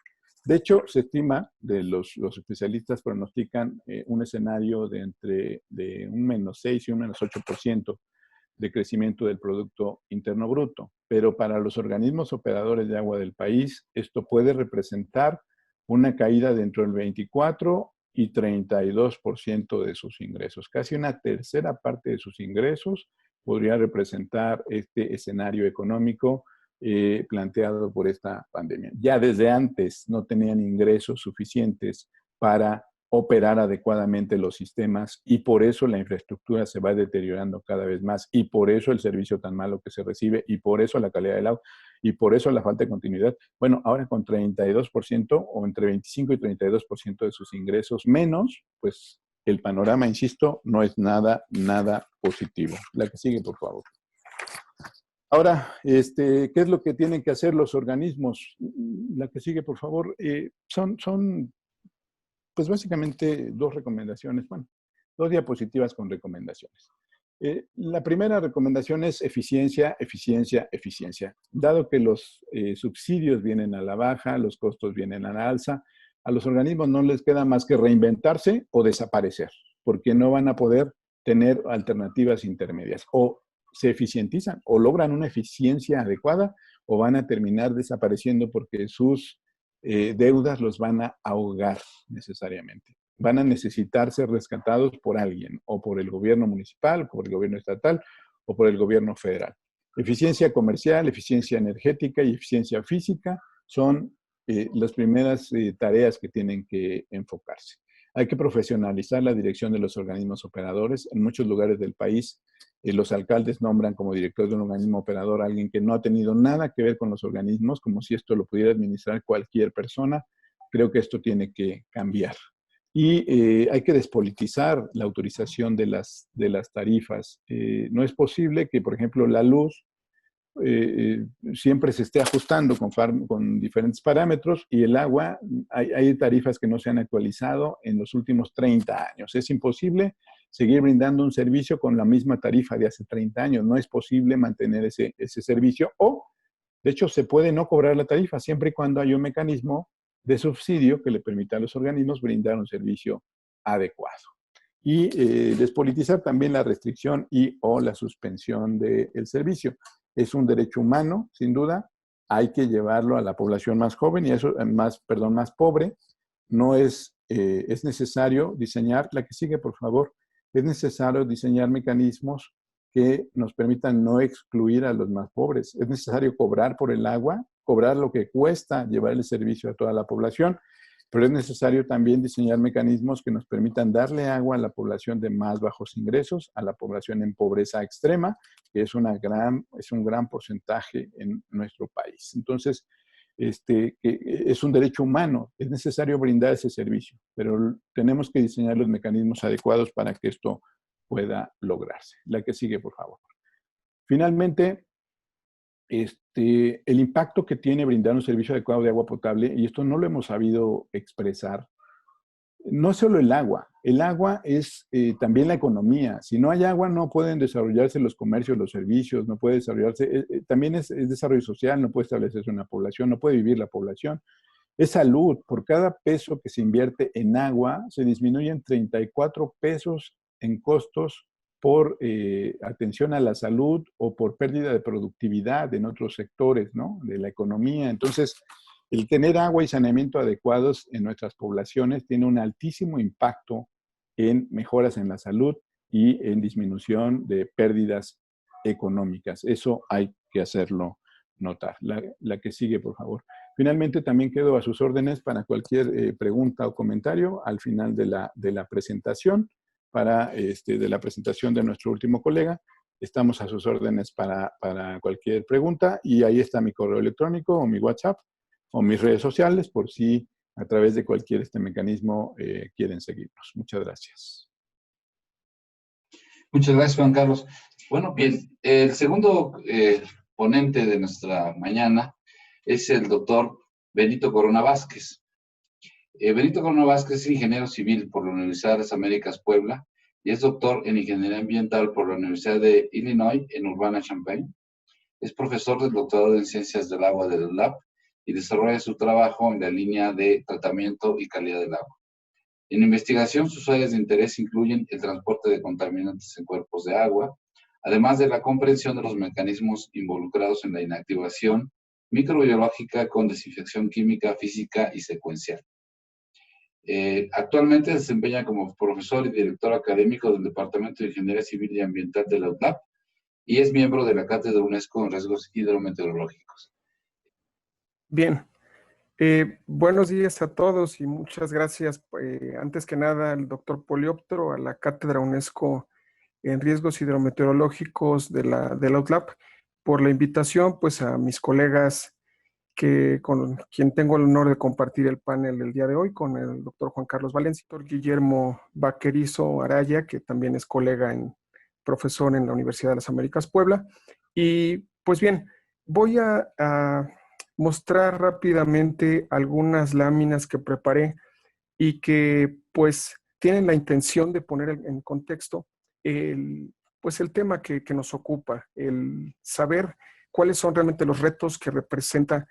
De hecho, se estima, los especialistas pronostican un escenario de un -6 y un -8% de crecimiento del Producto Interno Bruto. Pero para los organismos operadores de agua del país, esto puede representar una caída de entre el 24 y 32% de sus ingresos. Casi una tercera parte de sus ingresos podría representar este escenario económico planteado por esta pandemia. Ya desde antes no tenían ingresos suficientes para operar adecuadamente los sistemas y por eso la infraestructura se va deteriorando cada vez más y por eso el servicio tan malo que se recibe y por eso la calidad del agua y por eso la falta de continuidad. Bueno, ahora con 32% o entre 25 y 32% de sus ingresos menos, pues el panorama, insisto, no es nada positivo. La que sigue, por favor. Ahora, ¿qué es lo que tienen que hacer los organismos? La que sigue, por favor. Son pues básicamente 2 recomendaciones, bueno, 2 diapositivas con recomendaciones. La primera recomendación es eficiencia. Dado que los subsidios vienen a la baja, los costos vienen a la alza, a los organismos no les queda más que reinventarse o desaparecer, porque no van a poder tener alternativas intermedias. O se eficientizan o logran una eficiencia adecuada o van a terminar desapareciendo porque sus deudas los van a ahogar necesariamente. Van a necesitar ser rescatados por alguien, o por el gobierno municipal, por el gobierno estatal, o por el gobierno federal. Eficiencia comercial, eficiencia energética y eficiencia física son las primeras tareas que tienen que enfocarse. Hay que profesionalizar la dirección de los organismos operadores. En muchos lugares del país, los alcaldes nombran como director de un organismo operador a alguien que no ha tenido nada que ver con los organismos, como si esto lo pudiera administrar cualquier persona. Creo que esto tiene que cambiar. Y hay que despolitizar la autorización de las tarifas. No es posible que, por ejemplo, la luz siempre se esté ajustando con diferentes parámetros y el agua, hay tarifas que no se han actualizado en los últimos 30 años. Es imposible seguir brindando un servicio con la misma tarifa de hace 30 años. No es posible mantener ese servicio o, de hecho, se puede no cobrar la tarifa siempre y cuando haya un mecanismo de subsidio que le permita a los organismos brindar un servicio adecuado. Y despolitizar también la restricción y o la suspensión del servicio. Es un derecho humano, sin duda. Hay que llevarlo a la población más joven y eso, más pobre. No es necesario diseñar, la que sigue, por favor, es necesario diseñar mecanismos que nos permitan no excluir a los más pobres. Es necesario cobrar por el agua, cobrar lo que cuesta llevar el servicio a toda la población, pero es necesario también diseñar mecanismos que nos permitan darle agua a la población de más bajos ingresos, a la población en pobreza extrema, que es un gran porcentaje en nuestro país. Entonces, que es un derecho humano, es necesario brindar ese servicio, pero tenemos que diseñar los mecanismos adecuados para que esto pueda lograrse. La que sigue, por favor. Finalmente, el impacto que tiene brindar un servicio adecuado de agua potable, y esto no lo hemos sabido expresar, no es solo el agua es también la economía. Si no hay agua, no pueden desarrollarse los comercios, los servicios, no puede desarrollarse, también es desarrollo social, no puede establecerse una población, no puede vivir la población. Es salud. Por cada peso que se invierte en agua, se disminuyen 34 pesos en costos por atención a la salud o por pérdida de productividad en otros sectores, ¿no?, de la economía. Entonces, el tener agua y saneamiento adecuados en nuestras poblaciones tiene un altísimo impacto en mejoras en la salud y en disminución de pérdidas económicas. Eso hay que hacerlo notar. La que sigue, por favor. Finalmente, también quedo a sus órdenes para cualquier pregunta o comentario al final de la presentación, de la presentación de nuestro último colega. Estamos a sus órdenes para cualquier pregunta y ahí está mi correo electrónico o mi WhatsApp o mis redes sociales por si a través de cualquier mecanismo quieren seguirnos. Muchas gracias. Muchas gracias, Juan Carlos. Bueno, bien, el segundo ponente de nuestra mañana es el doctor Benito Corona Vázquez. Benito Corona Vázquez es ingeniero civil por la Universidad de las Américas Puebla y es doctor en ingeniería ambiental por la Universidad de Illinois en Urbana-Champaign. Es profesor del doctorado en ciencias del agua del ULAP y desarrolla su trabajo en la línea de tratamiento y calidad del agua. En investigación, sus áreas de interés incluyen el transporte de contaminantes en cuerpos de agua, además de la comprensión de los mecanismos involucrados en la inactivación microbiológica con desinfección química, física y secuencial. Actualmente se desempeña como profesor y director académico del Departamento de Ingeniería Civil y Ambiental de la UTLAP y es miembro de la Cátedra UNESCO en Riesgos Hidrometeorológicos. Bien, buenos días a todos y muchas gracias, antes que nada, al doctor Polióptero, a la Cátedra UNESCO en Riesgos Hidrometeorológicos de la UTLAP, por la invitación, pues a mis colegas con quien tengo el honor de compartir el panel el día de hoy, con el doctor Juan Carlos Valencia, doctor Guillermo Vaquerizo Araya, que también es colega profesor en la Universidad de las Américas Puebla. Y pues bien, voy a mostrar rápidamente algunas láminas que preparé y que pues tienen la intención de poner en contexto el tema que nos ocupa, el saber cuáles son realmente los retos que representa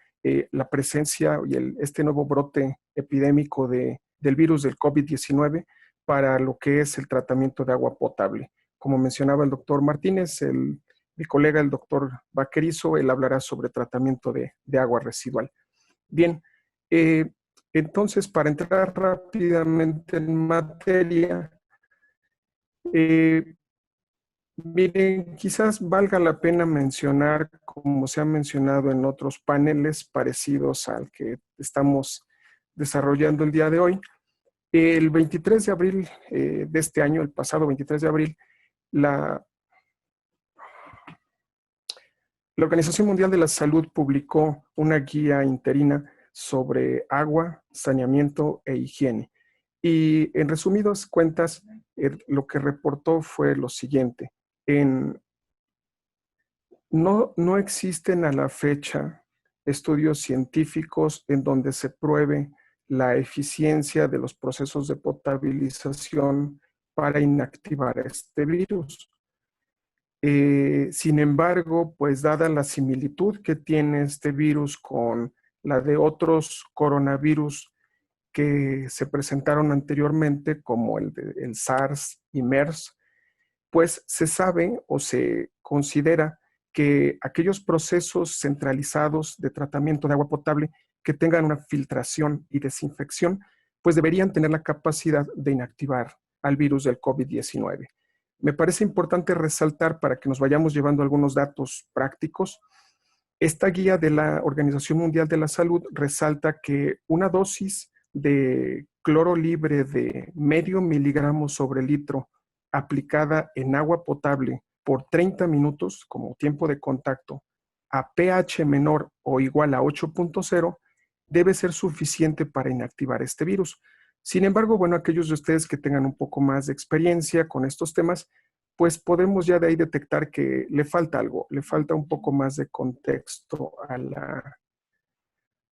la presencia y este nuevo brote epidémico del virus del COVID-19 para lo que es el tratamiento de agua potable. Como mencionaba el doctor Martínez, mi colega, el doctor Vaquerizo, él hablará sobre tratamiento de agua residual. Bien, entonces, para entrar rápidamente en materia, miren, quizás valga la pena mencionar, como se ha mencionado en otros paneles parecidos al que estamos desarrollando el día de hoy, el 23 de abril de este año, el pasado 23 de abril, la Organización Mundial de la Salud publicó una guía interina sobre agua, saneamiento e higiene. Y en resumidas cuentas, lo que reportó fue lo siguiente. No existen a la fecha estudios científicos en donde se pruebe la eficiencia de los procesos de potabilización para inactivar este virus. Sin embargo, pues dada la similitud que tiene este virus con la de otros coronavirus que se presentaron anteriormente, como el SARS y MERS, pues se sabe o se considera que aquellos procesos centralizados de tratamiento de agua potable que tengan una filtración y desinfección, pues deberían tener la capacidad de inactivar al virus del COVID-19. Me parece importante resaltar, para que nos vayamos llevando algunos datos prácticos, esta guía de la Organización Mundial de la Salud resalta que una dosis de cloro libre de 0,5 miligramos sobre litro aplicada en agua potable por 30 minutos como tiempo de contacto a pH menor o igual a 8.0 debe ser suficiente para inactivar este virus. Sin embargo, bueno, aquellos de ustedes que tengan un poco más de experiencia con estos temas, pues podemos ya de ahí detectar que le falta algo, le falta un poco más de contexto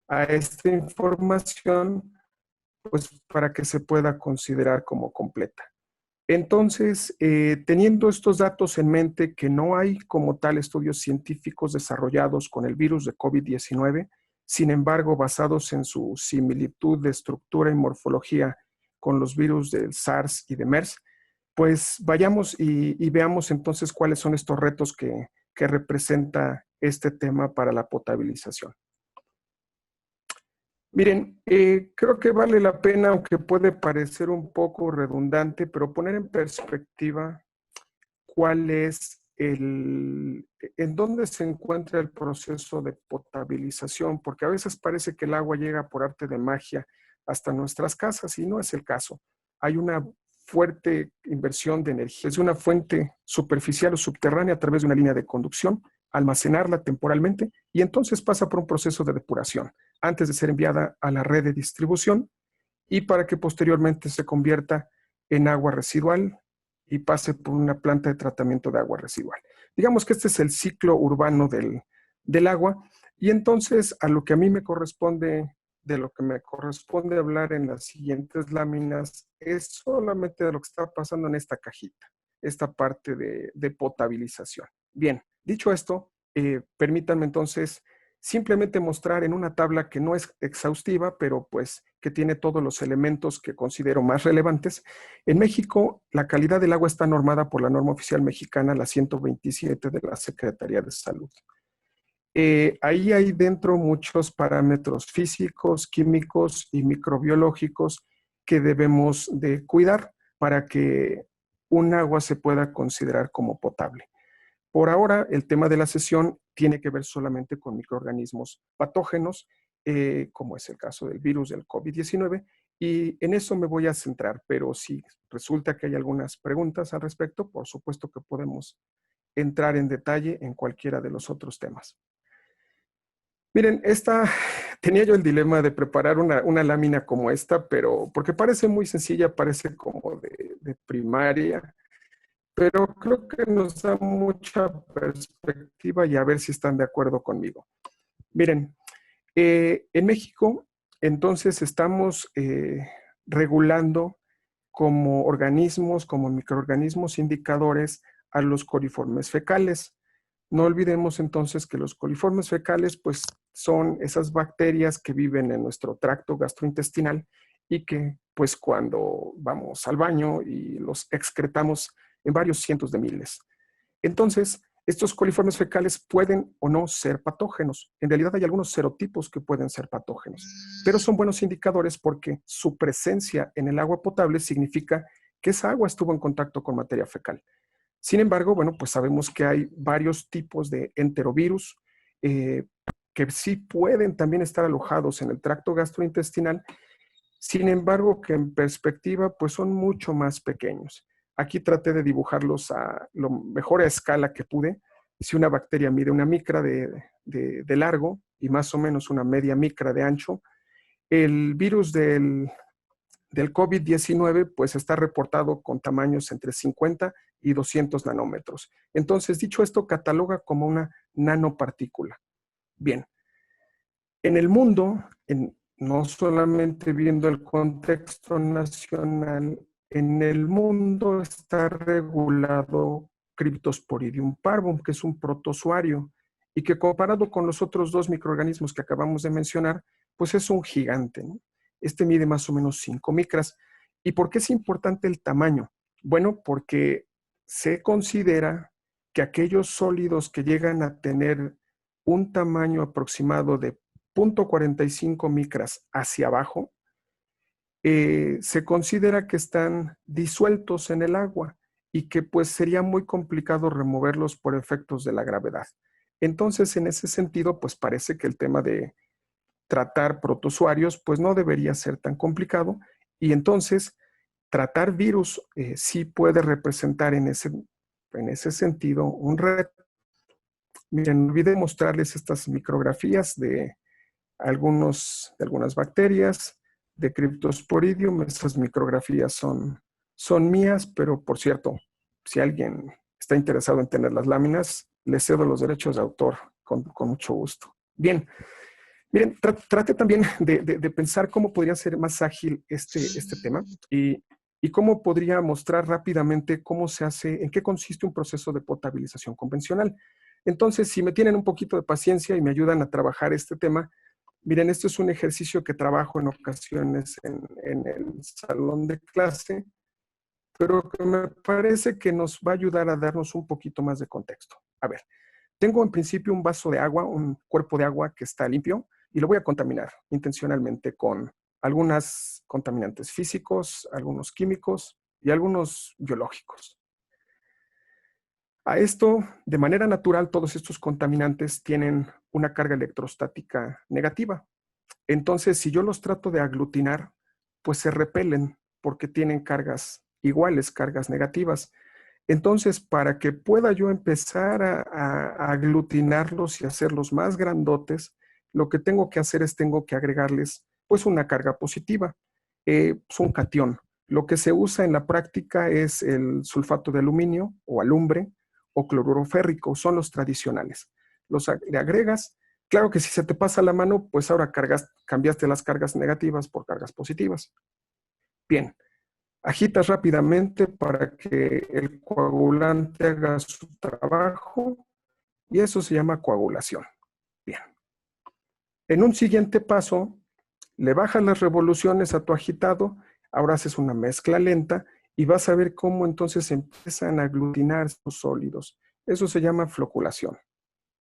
a esta información, pues para que se pueda considerar como completa. Entonces, teniendo estos datos en mente, que no hay como tal estudios científicos desarrollados con el virus de COVID-19, sin embargo, basados en su similitud de estructura y morfología con los virus del SARS y de MERS, pues vayamos y veamos entonces cuáles son estos retos que representa este tema para la potabilización. Miren, creo que vale la pena, aunque puede parecer un poco redundante, pero poner en perspectiva cuál es en dónde se encuentra el proceso de potabilización, porque a veces parece que el agua llega por arte de magia hasta nuestras casas y no es el caso. Hay una fuerte inversión de energía. Es una fuente superficial o subterránea a través de una línea de conducción, almacenarla temporalmente y entonces pasa por un proceso de depuración antes de ser enviada a la red de distribución y para que posteriormente se convierta en agua residual y pase por una planta de tratamiento de agua residual. Digamos que este es el ciclo urbano del agua y entonces a lo que a mí me corresponde, de lo que me corresponde hablar en las siguientes láminas es solamente de lo que está pasando en esta cajita, esta parte de potabilización. Bien, dicho esto, permítanme entonces simplemente mostrar en una tabla que no es exhaustiva, pero pues que tiene todos los elementos que considero más relevantes. En México, la calidad del agua está normada por la norma oficial mexicana, la 127 de la Secretaría de Salud. Ahí hay dentro muchos parámetros físicos, químicos y microbiológicos que debemos de cuidar para que un agua se pueda considerar como potable. Por ahora, el tema de la sesión tiene que ver solamente con microorganismos patógenos, como es el caso del virus del COVID-19, y en eso me voy a centrar, pero si resulta que hay algunas preguntas al respecto, por supuesto que podemos entrar en detalle en cualquiera de los otros temas. Miren, tenía yo el dilema de preparar una lámina como esta, pero porque parece muy sencilla, parece como de primaria, pero creo que nos da mucha perspectiva y a ver si están de acuerdo conmigo. Miren, en México, entonces estamos regulando como organismos, como microorganismos indicadores a los coliformes fecales. No olvidemos entonces que los coliformes fecales pues son esas bacterias que viven en nuestro tracto gastrointestinal y que pues cuando vamos al baño y los excretamos en varios cientos de miles. Entonces, estos coliformes fecales pueden o no ser patógenos. En realidad hay algunos serotipos que pueden ser patógenos, pero son buenos indicadores porque su presencia en el agua potable significa que esa agua estuvo en contacto con materia fecal. Sin embargo, bueno, pues sabemos que hay varios tipos de enterovirus que sí pueden también estar alojados en el tracto gastrointestinal, sin embargo, que en perspectiva pues son mucho más pequeños. Aquí traté de dibujarlos a lo mejor a escala que pude. Si una bacteria mide una micra de largo y más o menos una media micra de ancho, el virus del COVID-19 pues está reportado con tamaños entre 50 y 200 nanómetros. Entonces, dicho esto, cataloga como una nanopartícula. Bien, en el mundo, no solamente viendo el contexto nacional, en el mundo está regulado Cryptosporidium parvum, que es un protozoario y que comparado con los otros dos microorganismos que acabamos de mencionar, pues es un gigante, ¿no? Este mide más o menos 5 micras. ¿Y por qué es importante el tamaño? Bueno, porque se considera que aquellos sólidos que llegan a tener un tamaño aproximado de 0.45 micras hacia abajo, se considera que están disueltos en el agua y que pues sería muy complicado removerlos por efectos de la gravedad. Entonces, en ese sentido, pues parece que el tema de tratar protozoarios pues no debería ser tan complicado y entonces tratar virus sí puede representar en ese sentido un reto. Miren, olvidé mostrarles estas micrografías de algunas bacterias, de Cryptosporidium. Estas micrografías son mías, pero por cierto, si alguien está interesado en tener las láminas, les cedo los derechos de autor con mucho gusto. Bien, miren, trate también de pensar cómo podría ser más ágil este tema y cómo podría mostrar rápidamente cómo se hace, en qué consiste un proceso de potabilización convencional. Entonces, si me tienen un poquito de paciencia y me ayudan a trabajar este tema, miren, esto es un ejercicio que trabajo en ocasiones en el salón de clase, pero que me parece que nos va a ayudar a darnos un poquito más de contexto. A ver, tengo en principio un vaso de agua, un cuerpo de agua que está limpio, y lo voy a contaminar intencionalmente con algunos contaminantes físicos, algunos químicos y algunos biológicos. A esto, de manera natural, todos estos contaminantes tienen una carga electrostática negativa. Entonces, si yo los trato de aglutinar, pues se repelen porque tienen cargas iguales, cargas negativas. Entonces, para que pueda yo empezar a aglutinarlos y hacerlos más grandotes, lo que tengo que hacer es tengo que agregarles pues una carga positiva, es un catión. Lo que se usa en la práctica es el sulfato de aluminio o alumbre o cloruro férrico, son los tradicionales. Le agregas, claro que si se te pasa la mano, pues ahora cambiaste las cargas negativas por cargas positivas. Bien. Agitas rápidamente para que el coagulante haga su trabajo y eso se llama coagulación. Bien. En un siguiente paso, le bajas las revoluciones a tu agitado, ahora haces una mezcla lenta y vas a ver cómo entonces empiezan a aglutinar estos sólidos. Eso se llama floculación.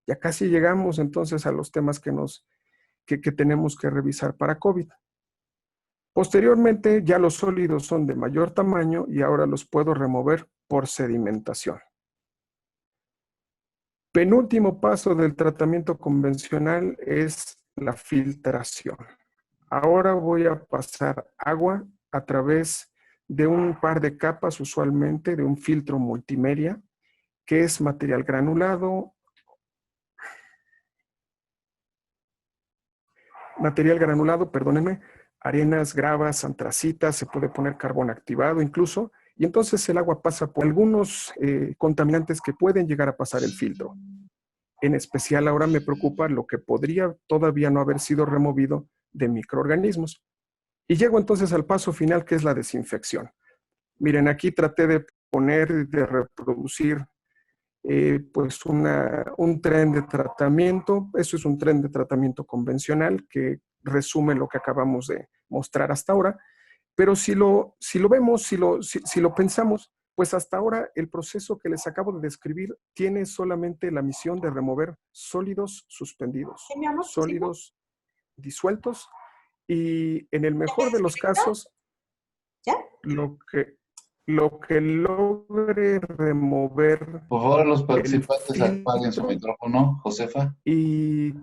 Ya casi llegamos entonces a los temas que tenemos que revisar para COVID. Posteriormente, ya los sólidos son de mayor tamaño y ahora los puedo remover por sedimentación. Penúltimo paso del tratamiento convencional es la filtración. Ahora voy a pasar agua a través de un par de capas, usualmente de un filtro multimedia, que es material granulado, perdónenme, arenas, gravas, antracitas, se puede poner carbón activado incluso, y entonces el agua pasa por algunos contaminantes que pueden llegar a pasar el filtro. En especial ahora me preocupa lo que podría todavía no haber sido removido de microorganismos. Y llego entonces al paso final, que es la desinfección. Miren, aquí traté de reproducir pues un tren de tratamiento. Eso es un tren de tratamiento convencional que resume lo que acabamos de mostrar hasta ahora, pero si lo vemos, si lo pensamos, pues hasta ahora el proceso que les acabo de describir tiene solamente la misión de remover sólidos suspendidos, sólidos disueltos, y en el mejor de los casos, lo que logre remover... Por favor, los participantes apaguen su micrófono, Josefa. Y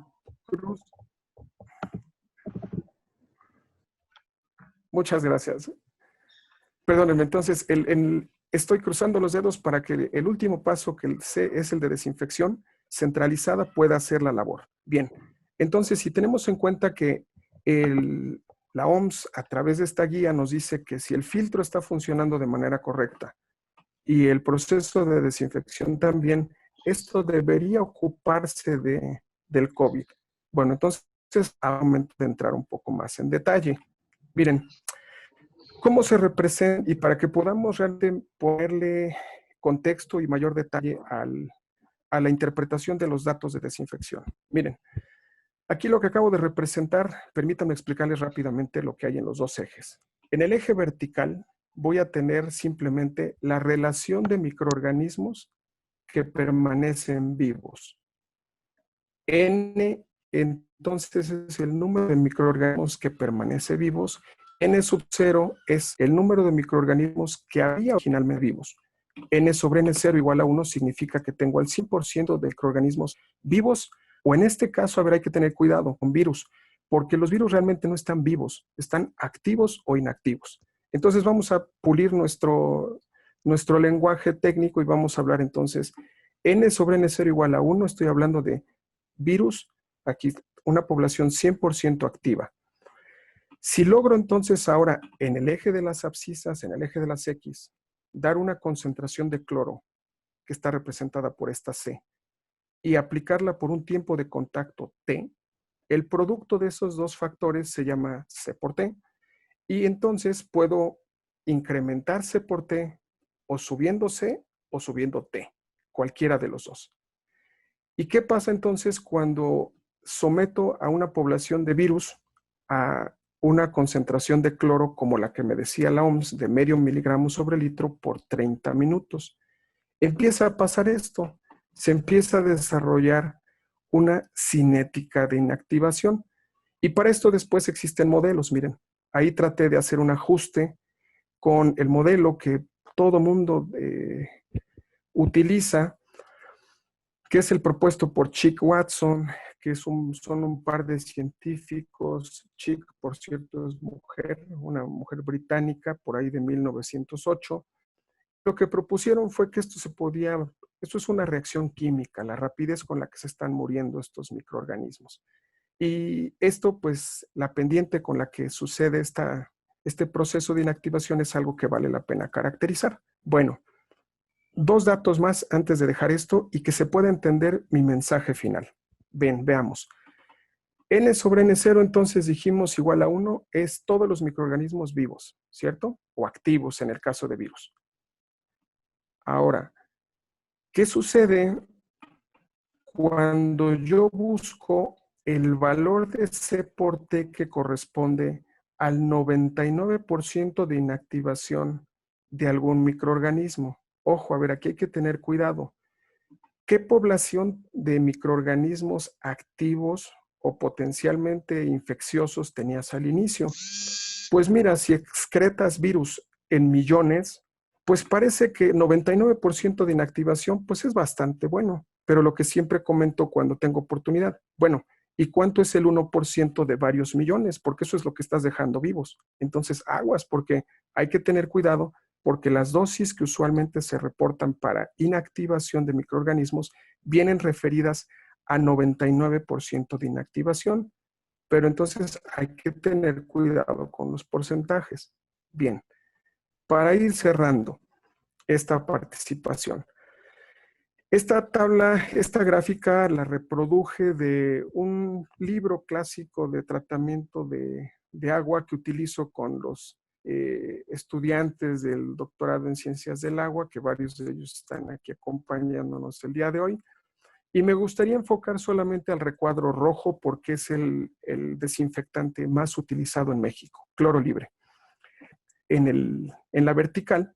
muchas gracias. Perdónenme, entonces estoy cruzando los dedos para que el último paso, que es el de desinfección centralizada, pueda hacer la labor. Bien, entonces si tenemos en cuenta que la OMS a través de esta guía nos dice que si el filtro está funcionando de manera correcta y el proceso de desinfección también, esto debería ocuparse del COVID. Bueno, entonces a momento de entrar un poco más en detalle. Miren, ¿cómo se representa? Y para que podamos realmente ponerle contexto y mayor detalle a la interpretación de los datos de desinfección. Miren, aquí lo que acabo de representar, permítanme explicarles rápidamente lo que hay en los dos ejes. En el eje vertical voy a tener simplemente la relación de microorganismos que permanecen vivos. N, entonces, es el número de microorganismos que permanece vivos. N sub 0 es el número de microorganismos que había originalmente vivos. N sobre N0 igual a 1 significa que tengo el 100% de microorganismos vivos, o en este caso hay que tener cuidado con virus, porque los virus realmente no están vivos, están activos o inactivos. Entonces vamos a pulir nuestro lenguaje técnico y vamos a hablar entonces N sobre N0 igual a 1, estoy hablando de virus, aquí una población 100% activa. Si logro entonces ahora en el eje de las abscisas, en el eje de las X, dar una concentración de cloro, que está representada por esta C, y aplicarla por un tiempo de contacto T, el producto de esos dos factores se llama C por T, y entonces puedo incrementar C por T o subiendo C o subiendo T, cualquiera de los dos. ¿Y qué pasa entonces cuando someto a una población de virus a una concentración de cloro como la que me decía la OMS de medio miligramo sobre litro por 30 minutos? Empieza a pasar esto, se empieza a desarrollar una cinética de inactivación. Y para esto después existen modelos, miren, ahí traté de hacer un ajuste con el modelo que todo mundo utiliza, que es el propuesto por Chick Watson, que son un par de científicos. Chick, por cierto, es mujer, una mujer británica, por ahí de 1908. Lo que propusieron fue que esto es una reacción química, la rapidez con la que se están muriendo estos microorganismos. Y esto, pues, la pendiente con la que sucede este proceso de inactivación es algo que vale la pena caracterizar. Bueno, dos datos más antes de dejar esto y que se pueda entender mi mensaje final. Veamos. N sobre N0, entonces dijimos igual a 1, es todos los microorganismos vivos, ¿cierto? O activos en el caso de virus. Ahora, ¿qué sucede cuando yo busco el valor de C por T que corresponde al 99% de inactivación de algún microorganismo? Ojo, a ver, aquí hay que tener cuidado. ¿Qué población de microorganismos activos o potencialmente infecciosos tenías al inicio? Pues mira, si excretas virus en millones, pues parece que 99% de inactivación pues es bastante bueno, pero lo que siempre comento cuando tengo oportunidad, bueno, ¿y cuánto es el 1% de varios millones? Porque eso es lo que estás dejando vivos. Entonces, aguas, porque hay que tener cuidado, porque las dosis que usualmente se reportan para inactivación de microorganismos vienen referidas a 99% de inactivación, pero entonces hay que tener cuidado con los porcentajes. Bien. Para ir cerrando esta participación, esta tabla, esta gráfica la reproduje de un libro clásico de tratamiento de agua que utilizo con los estudiantes del doctorado en ciencias del agua, que varios de ellos están aquí acompañándonos el día de hoy. Y me gustaría enfocar solamente al recuadro rojo porque es el desinfectante más utilizado en México, cloro libre. En la vertical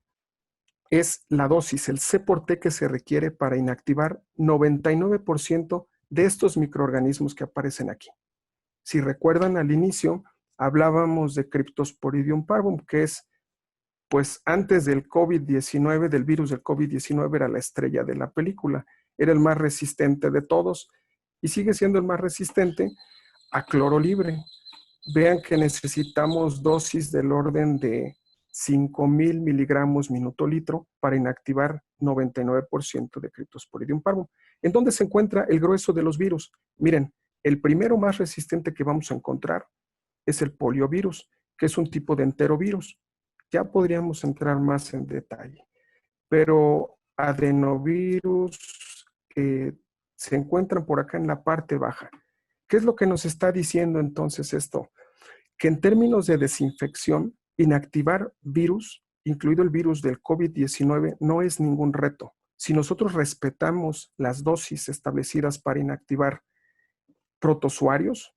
es la dosis, el C por T que se requiere para inactivar 99% de estos microorganismos que aparecen aquí. Si recuerdan, al inicio hablábamos de Cryptosporidium parvum, que es, pues antes del COVID-19, del virus del COVID-19, era la estrella de la película. Era el más resistente de todos y sigue siendo el más resistente a cloro libre. Vean que necesitamos dosis del orden de 5,000 miligramos minuto litro para inactivar 99% de Cryptosporidium parvum. ¿En dónde se encuentra el grueso de los virus? Miren, el primero más resistente que vamos a encontrar es el poliovirus, que es un tipo de enterovirus. Ya podríamos entrar más en detalle. Pero adenovirus se encuentran por acá en la parte baja. ¿Qué es lo que nos está diciendo entonces esto? Que en términos de desinfección, inactivar virus, incluido el virus del COVID-19, no es ningún reto. Si nosotros respetamos las dosis establecidas para inactivar protozoarios,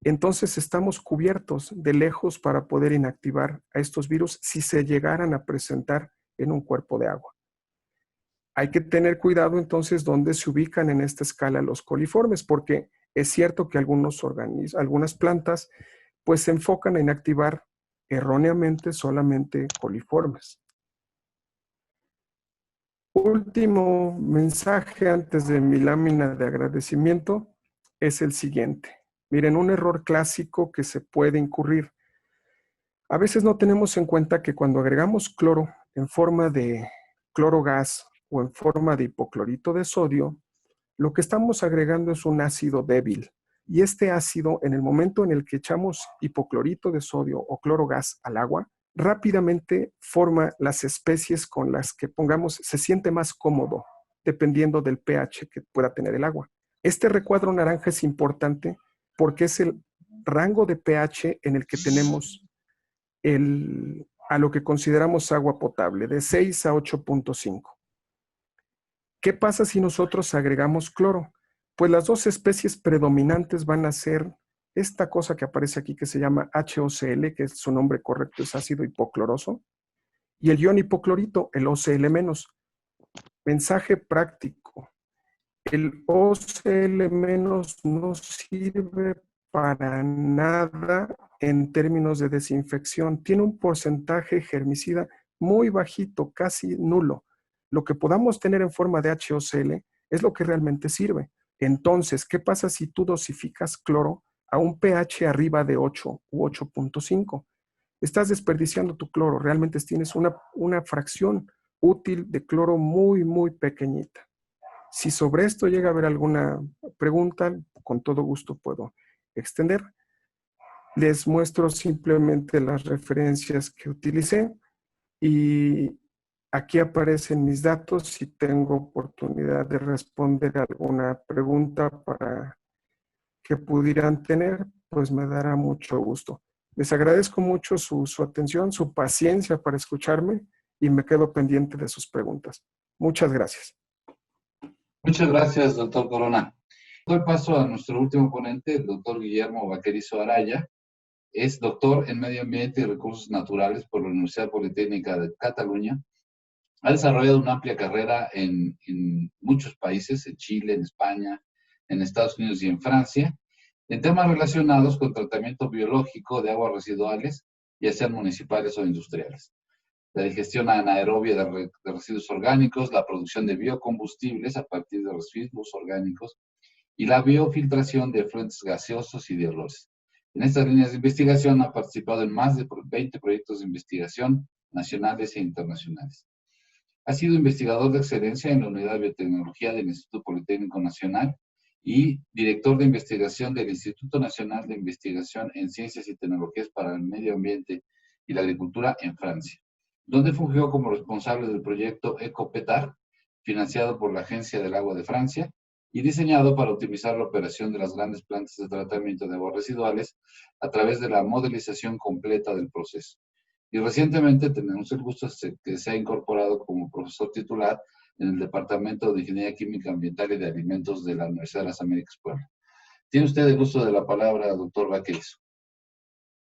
entonces estamos cubiertos de lejos para poder inactivar a estos virus si se llegaran a presentar en un cuerpo de agua. Hay que tener cuidado entonces dónde se ubican en esta escala los coliformes, porque es cierto que algunas plantas pues se enfocan en activar erróneamente solamente coliformes. Último mensaje antes de mi lámina de agradecimiento es el siguiente. Miren, un error clásico que se puede incurrir. A veces no tenemos en cuenta que cuando agregamos cloro en forma de cloro gas o en forma de hipoclorito de sodio, lo que estamos agregando es un ácido débil. Y este ácido, en el momento en el que echamos hipoclorito de sodio o clorogas al agua, rápidamente forma las especies con las que, pongamos, se siente más cómodo, dependiendo del pH que pueda tener el agua. Este recuadro naranja es importante porque es el rango de pH en el que tenemos a lo que consideramos agua potable, de 6 a 8.5. ¿Qué pasa si nosotros agregamos cloro? Pues las dos especies predominantes van a ser esta cosa que aparece aquí que se llama HOCl, que su nombre correcto es ácido hipocloroso, y el ion hipoclorito, el OCl-. Mensaje práctico. El OCl- no sirve para nada en términos de desinfección. Tiene un porcentaje germicida muy bajito, casi nulo. Lo que podamos tener en forma de HOCl es lo que realmente sirve. Entonces, ¿qué pasa si tú dosificas cloro a un pH arriba de 8 u 8.5? Estás desperdiciando tu cloro. Realmente tienes una fracción útil de cloro muy, muy pequeñita. Si sobre esto llega a haber alguna pregunta, con todo gusto puedo extender. Les muestro simplemente las referencias que utilicé y aquí aparecen mis datos. Si tengo oportunidad de responder alguna pregunta para que pudieran tener, pues me dará mucho gusto. Les agradezco mucho su atención, su paciencia para escucharme y me quedo pendiente de sus preguntas. Muchas gracias. Muchas gracias, doctor Corona. Doy paso a nuestro último ponente, el doctor Guillermo Vaquerizo Araya. Es doctor en Medio Ambiente y Recursos Naturales por la Universidad Politécnica de Cataluña. Ha desarrollado una amplia carrera en muchos países, en Chile, en España, en Estados Unidos y en Francia, en temas relacionados con tratamiento biológico de aguas residuales, ya sean municipales o industriales. La digestión anaerobia de residuos orgánicos, la producción de biocombustibles a partir de residuos orgánicos y la biofiltración de efluentes gaseosos y de olores. En estas líneas de investigación ha participado en más de 20 proyectos de investigación nacionales e internacionales. Ha sido investigador de excelencia en la Unidad de Biotecnología del Instituto Politécnico Nacional y director de investigación del Instituto Nacional de Investigación en Ciencias y Tecnologías para el Medio Ambiente y la Agricultura en Francia, donde fungió como responsable del proyecto EcoPetar, financiado por la Agencia del Agua de Francia y diseñado para optimizar la operación de las grandes plantas de tratamiento de aguas residuales a través de la modelización completa del proceso. Y recientemente tenemos el gusto de que se ha incorporado como profesor titular en el Departamento de Ingeniería Química Ambiental y de Alimentos de la Universidad de las Américas, Puebla. Tiene usted el uso de la palabra, doctor Vaquerizo.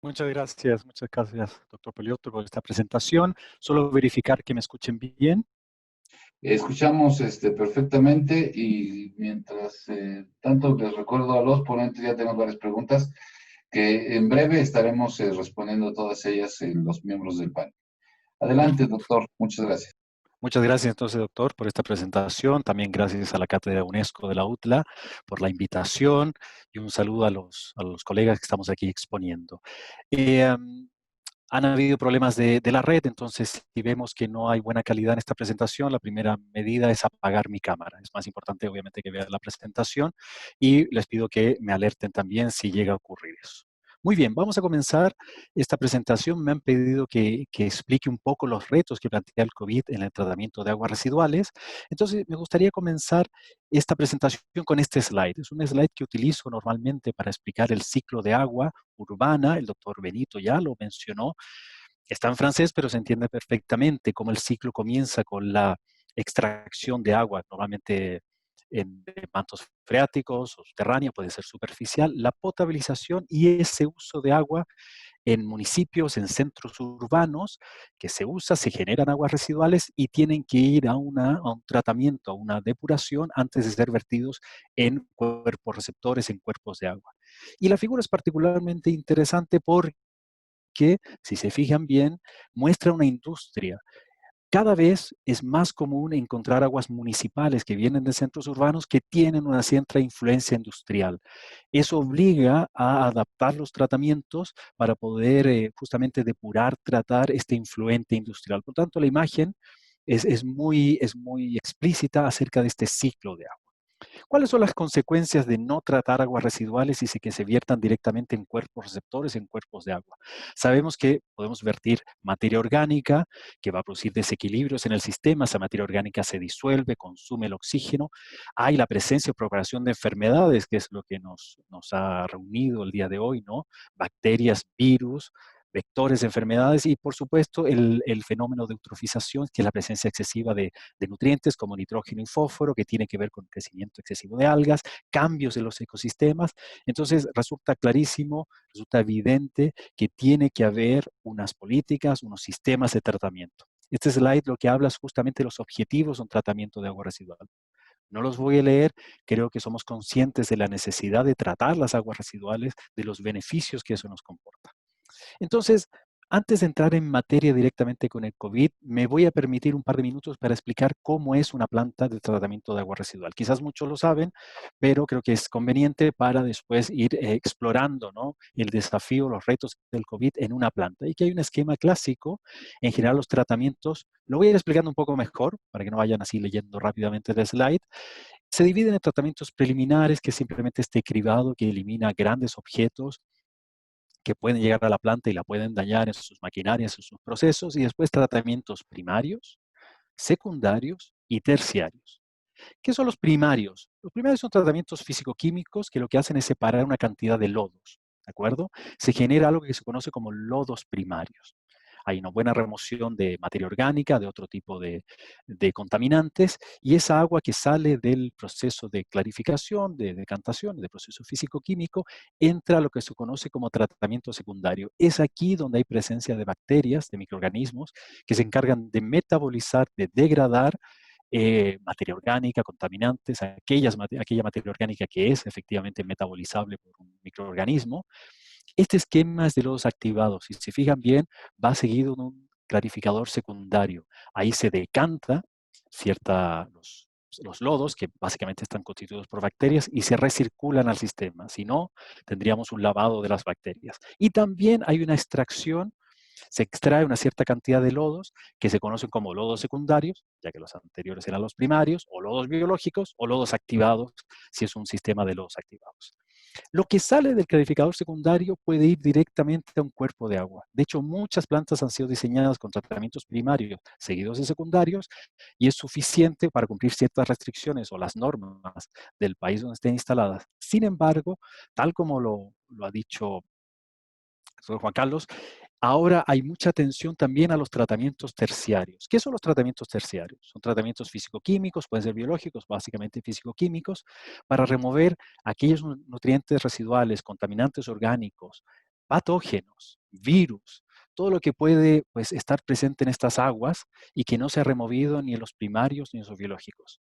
Muchas gracias, doctor Polioptro, por esta presentación. Solo verificar que me escuchen bien. Escuchamos perfectamente y mientras tanto les recuerdo a los ponentes, ya tenemos varias preguntas que en breve estaremos respondiendo todas ellas en los miembros del panel. Adelante, doctor. Muchas gracias. Muchas gracias entonces, doctor, por esta presentación. También gracias a la Cátedra UNESCO de la UTLA por la invitación y un saludo a los colegas que estamos aquí exponiendo. Han habido problemas de la red, entonces si vemos que no hay buena calidad en esta presentación, la primera medida es apagar mi cámara. Es más importante, obviamente, que vean la presentación y les pido que me alerten también si llega a ocurrir eso. Muy bien, vamos a comenzar esta presentación. Me han pedido que explique un poco los retos que plantea el COVID en el tratamiento de aguas residuales. Entonces, me gustaría comenzar esta presentación con este slide. Es un slide que utilizo normalmente para explicar el ciclo de agua urbana. El doctor Benito ya lo mencionó. Está en francés, pero se entiende perfectamente cómo el ciclo comienza con la extracción de agua, normalmente en mantos freáticos o subterránea, puede ser superficial, la potabilización y ese uso de agua en municipios, en centros urbanos, que se generan aguas residuales y tienen que ir a un tratamiento, a una depuración antes de ser vertidos en cuerpos receptores, en cuerpos de agua. Y la figura es particularmente interesante porque, si se fijan bien, muestra una industria. Cada vez es más común encontrar aguas municipales que vienen de centros urbanos que tienen una cierta influencia industrial. Eso obliga a adaptar los tratamientos para poder justamente depurar, tratar este influente industrial. Por tanto, la imagen es muy explícita acerca de este ciclo de agua. ¿Cuáles son las consecuencias de no tratar aguas residuales y que se viertan directamente en cuerpos receptores, en cuerpos de agua? Sabemos que podemos vertir materia orgánica que va a producir desequilibrios en el sistema. Esa materia orgánica se disuelve, consume el oxígeno. Hay la presencia o propagación de enfermedades, que es lo que nos ha reunido el día de hoy, ¿no? Bacterias, virus, vectores de enfermedades y, por supuesto, el fenómeno de eutrofización, que es la presencia excesiva de nutrientes como nitrógeno y fósforo, que tiene que ver con el crecimiento excesivo de algas, cambios en los ecosistemas. Entonces, resulta clarísimo, resulta evidente que tiene que haber unas políticas, unos sistemas de tratamiento. Este slide lo que habla es justamente de los objetivos de un tratamiento de agua residual. No los voy a leer, creo que somos conscientes de la necesidad de tratar las aguas residuales, de los beneficios que eso nos comporta. Entonces, antes de entrar en materia directamente con el COVID, me voy a permitir un par de minutos para explicar cómo es una planta de tratamiento de agua residual. Quizás muchos lo saben, pero creo que es conveniente para después ir explorando, ¿no?, el desafío, los retos del COVID en una planta. Y que hay un esquema clásico. En general, los tratamientos, lo voy a ir explicando un poco mejor, para que no vayan así leyendo rápidamente el slide. Se dividen en tratamientos preliminares, que es simplemente este cribado que elimina grandes objetos que pueden llegar a la planta y la pueden dañar en sus maquinarias, en sus procesos, y después tratamientos primarios, secundarios y terciarios. ¿Qué son los primarios? Los primarios son tratamientos físico-químicos que lo que hacen es separar una cantidad de lodos, ¿de acuerdo? Se genera algo que se conoce como lodos primarios. Hay una buena remoción de materia orgánica, de otro tipo de contaminantes, y esa agua que sale del proceso de clarificación, de decantación, del proceso físico-químico, entra a lo que se conoce como tratamiento secundario. Es aquí donde hay presencia de bacterias, de microorganismos, que se encargan de metabolizar, de degradar materia orgánica, contaminantes, aquella materia orgánica que es efectivamente metabolizable por un microorganismo. Este esquema es de lodos activados. Si se fijan bien, va seguido de un clarificador secundario. Ahí se decanta los lodos, que básicamente están constituidos por bacterias, y se recirculan al sistema. Si no, tendríamos un lavado de las bacterias. Y también hay una extracción. Se extrae una cierta cantidad de lodos que se conocen como lodos secundarios, ya que los anteriores eran los primarios, o lodos biológicos, o lodos activados, si es un sistema de lodos activados. Lo que sale del clarificador secundario puede ir directamente a un cuerpo de agua. De hecho, muchas plantas han sido diseñadas con tratamientos primarios seguidos de secundarios y es suficiente para cumplir ciertas restricciones o las normas del país donde estén instaladas. Sin embargo, tal como lo ha dicho el profesor Juan Carlos, ahora hay mucha atención también a los tratamientos terciarios. ¿Qué son los tratamientos terciarios? Son tratamientos físico-químicos, pueden ser biológicos, básicamente físico-químicos, para remover aquellos nutrientes residuales, contaminantes orgánicos, patógenos, virus, todo lo que puede, pues, estar presente en estas aguas y que no se ha removido ni en los primarios ni en los biológicos.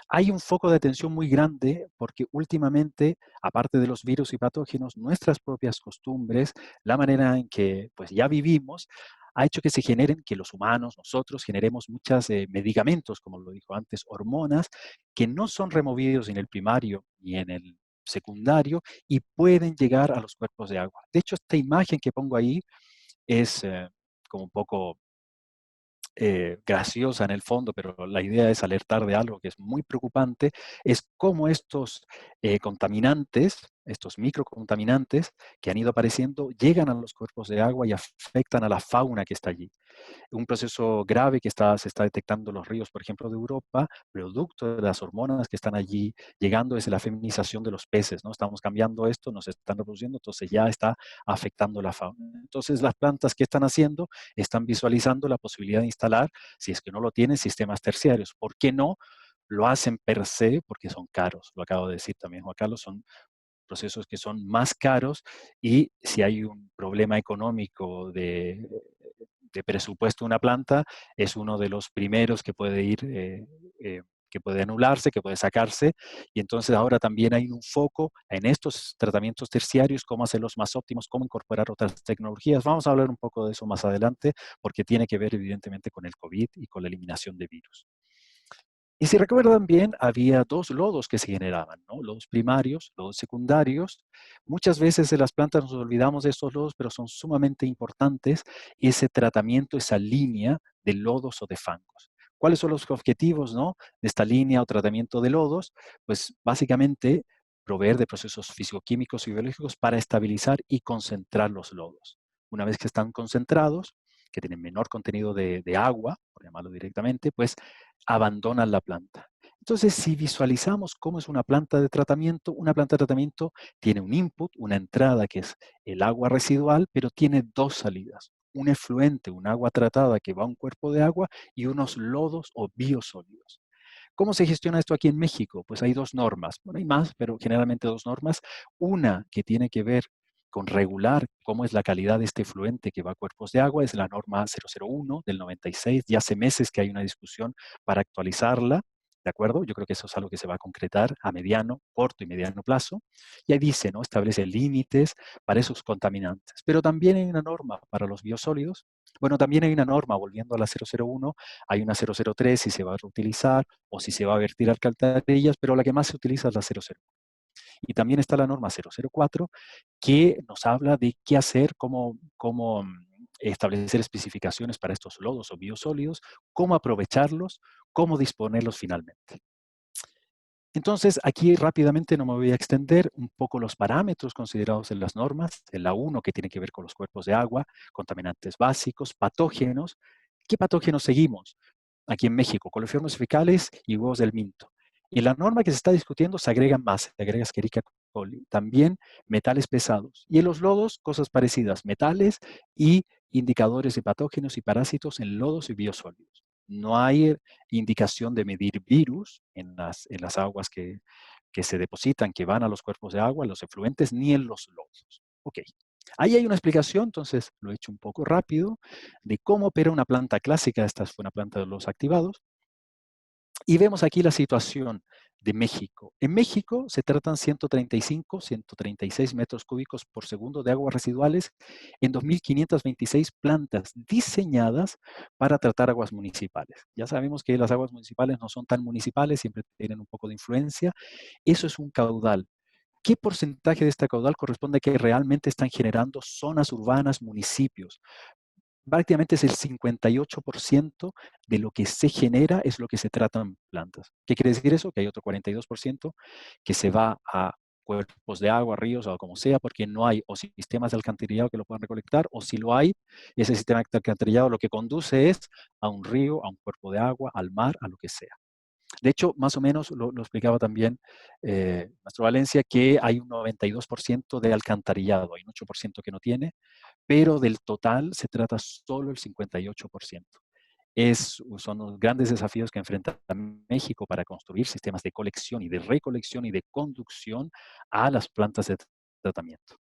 Hay un foco de atención muy grande porque últimamente, aparte de los virus y patógenos, nuestras propias costumbres, la manera en que, pues, ya vivimos, ha hecho que se generen, que los humanos, nosotros, generemos muchos medicamentos, como lo dijo antes, hormonas, que no son removidos en el primario ni en el secundario y pueden llegar a los cuerpos de agua. De hecho, esta imagen que pongo ahí es como un poco graciosa en el fondo, pero la idea es alertar de algo que es muy preocupante, es cómo estos contaminantes, estos microcontaminantes que han ido apareciendo, llegan a los cuerpos de agua y afectan a la fauna que está allí. Un proceso grave que se está detectando en los ríos, por ejemplo, de Europa, producto de las hormonas que están allí llegando, es la feminización de los peces, ¿no? Estamos cambiando esto, nos están reproduciendo, entonces ya está afectando la fauna. Entonces, las plantas, ¿qué están haciendo? Están visualizando la posibilidad de instalar, si es que no lo tienen, sistemas terciarios. ¿Por qué no? Lo hacen per se porque son caros. Lo acabo de decir también, Juan Carlos, son procesos que son más caros y si hay un problema económico de presupuesto de una planta, es uno de los primeros que puede ir, que puede anularse, que puede sacarse, y entonces ahora también hay un foco en estos tratamientos terciarios, cómo hacerlos más óptimos, cómo incorporar otras tecnologías. Vamos a hablar un poco de eso más adelante, porque tiene que ver evidentemente con el COVID y con la eliminación de virus. Y si recuerdan bien, había dos lodos que se generaban, ¿no? Lodos primarios, lodos secundarios. Muchas veces en las plantas nos olvidamos de estos lodos, pero son sumamente importantes ese tratamiento, esa línea de lodos o de fangos. ¿Cuáles son los objetivos, ¿no?, de esta línea o tratamiento de lodos? Pues básicamente proveer de procesos fisicoquímicos y biológicos para estabilizar y concentrar los lodos. Una vez que están concentrados, que tienen menor contenido de agua, por llamarlo directamente, pues abandonan la planta. Entonces, si visualizamos cómo es una planta de tratamiento tiene un input, una entrada que es el agua residual, pero tiene dos salidas. Un efluente, un agua tratada que va a un cuerpo de agua y unos lodos o biosólidos. ¿Cómo se gestiona esto aquí en México? Pues hay dos normas. Bueno, hay más, pero generalmente dos normas. Una que tiene que ver con regular cómo es la calidad de este efluente que va a cuerpos de agua, es la norma 001 del 96. Ya hace meses que hay una discusión para actualizarla, ¿de acuerdo? Yo creo que eso es algo que se va a concretar a mediano, corto y mediano plazo. Y ahí dice, ¿no?, establece límites para esos contaminantes. Pero también hay una norma para los biosólidos. Bueno, también hay una norma, volviendo a la 001, hay una 003 si se va a reutilizar o si se va a vertir alcantarillas, pero la que más se utiliza es la 001. Y también está la norma 004, que nos habla de qué hacer, cómo establecer especificaciones para estos lodos o biosólidos, cómo aprovecharlos, cómo disponerlos finalmente. Entonces, aquí rápidamente no me voy a extender un poco los parámetros considerados en las normas. En la 1, que tiene que ver con los cuerpos de agua, contaminantes básicos, patógenos. ¿Qué patógenos seguimos? Aquí en México, coliformes fecales y huevos del minto. Y en la norma que se está discutiendo se agregan más, se agrega Escherichia coli. También metales pesados. Y en los lodos, cosas parecidas, metales y indicadores de patógenos y parásitos en lodos y biosólidos. No hay indicación de medir virus en las aguas que se depositan, que van a los cuerpos de agua, los efluentes, ni en los lodos. Ok. Ahí hay una explicación, entonces lo he hecho un poco rápido, de cómo opera una planta clásica. Esta fue una planta de lodos activados. Y vemos aquí la situación de México. En México se tratan 135, 136 metros cúbicos por segundo de aguas residuales en 2.526 plantas diseñadas para tratar aguas municipales. Ya sabemos que las aguas municipales no son tan municipales, siempre tienen un poco de influencia. Eso es un caudal. ¿Qué porcentaje de este caudal corresponde a que realmente están generando zonas urbanas, municipios? Prácticamente es el 58% de lo que se genera es lo que se trata en plantas. ¿Qué quiere decir eso? Que hay otro 42% que se va a cuerpos de agua, ríos o como sea, porque no hay o sistemas de alcantarillado que lo puedan recolectar, o si lo hay, ese sistema de alcantarillado lo que conduce es a un río, a un cuerpo de agua, al mar, a lo que sea. De hecho, más o menos lo explicaba también Maestro Valencia, que hay un 92% de alcantarillado, hay un 8% que no tiene, pero del total se trata solo el 58%. Son los grandes desafíos que enfrenta México para construir sistemas de colección y de recolección y de conducción a las plantas de tratamiento.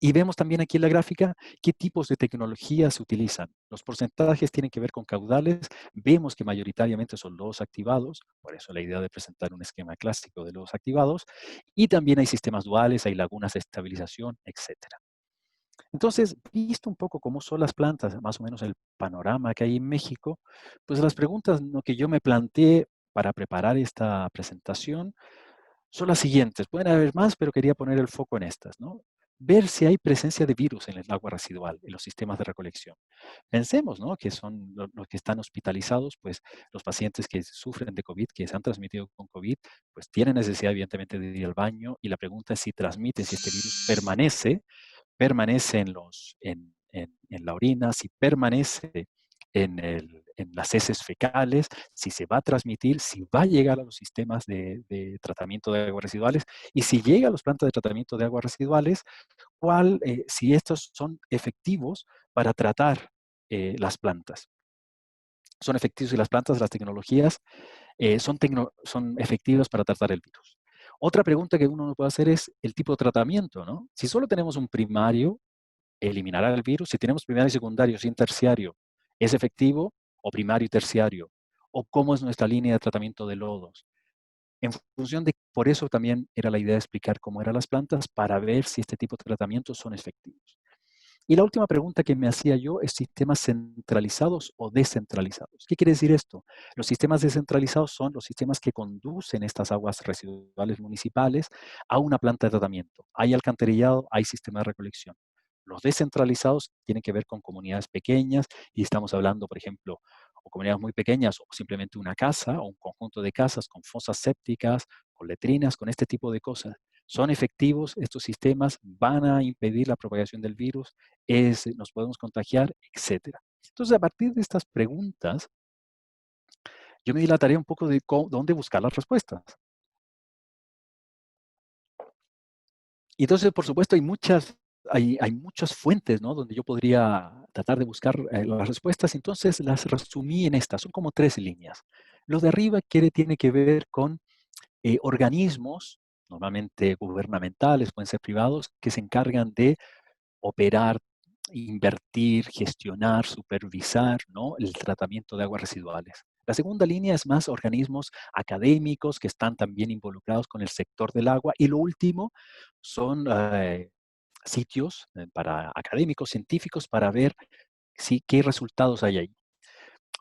Y vemos también aquí en la gráfica qué tipos de tecnologías se utilizan. Los porcentajes tienen que ver con caudales. Vemos que mayoritariamente son lodos activados, por eso la idea de presentar un esquema clásico de lodos activados. Y también hay sistemas duales, hay lagunas de estabilización, etc. Entonces, visto un poco cómo son las plantas, más o menos el panorama que hay en México, pues las preguntas que yo me planteé para preparar esta presentación son las siguientes. Pueden haber más, pero quería poner el foco en estas, ¿no? Ver si hay presencia de virus en el agua residual, en los sistemas de recolección. Pensemos, ¿no?, que son los que están hospitalizados, pues los pacientes que sufren de COVID, que se han transmitido con COVID, pues tienen necesidad evidentemente de ir al baño, y la pregunta es si transmite, si este virus permanece en la orina, si permanece en las heces fecales, si se va a transmitir, si va a llegar a los sistemas de tratamiento de aguas residuales, y si llega a las plantas de tratamiento de aguas residuales, si estos son efectivos para tratar las plantas. Son efectivos y las plantas, las tecnologías, son efectivas para tratar el virus. Otra pregunta que uno puede hacer es el tipo de tratamiento, ¿no? Si solo tenemos un primario, eliminará el virus. Si tenemos primario y secundario sin terciario, ¿es efectivo? ¿O primario y terciario? ¿O cómo es nuestra línea de tratamiento de lodos? En función de, por eso también era la idea de explicar cómo eran las plantas, para ver si este tipo de tratamientos son efectivos. Y la última pregunta que me hacía yo es sistemas centralizados o descentralizados. ¿Qué quiere decir esto? Los sistemas descentralizados son los sistemas que conducen estas aguas residuales municipales a una planta de tratamiento. Hay alcantarillado, hay sistema de recolección. Los descentralizados tienen que ver con comunidades pequeñas, y estamos hablando, por ejemplo, o comunidades muy pequeñas, o simplemente una casa o un conjunto de casas con fosas sépticas, con letrinas, con este tipo de cosas. ¿Son efectivos estos sistemas? ¿Van a impedir la propagación del virus? ¿Nos podemos contagiar? Etcétera. Entonces, a partir de estas preguntas, yo me di la tarea un poco de dónde buscar las respuestas. Y entonces, por supuesto, hay muchas fuentes, ¿no?, donde yo podría tratar de buscar las respuestas. Entonces, las resumí en estas. Son como 3 líneas. Lo de arriba tiene que ver con organismos, normalmente gubernamentales, pueden ser privados, que se encargan de operar, invertir, gestionar, supervisar, ¿no?, el tratamiento de aguas residuales. La segunda línea es más organismos académicos que están también involucrados con el sector del agua. Y lo último son sitios para académicos, científicos, para ver qué resultados hay ahí.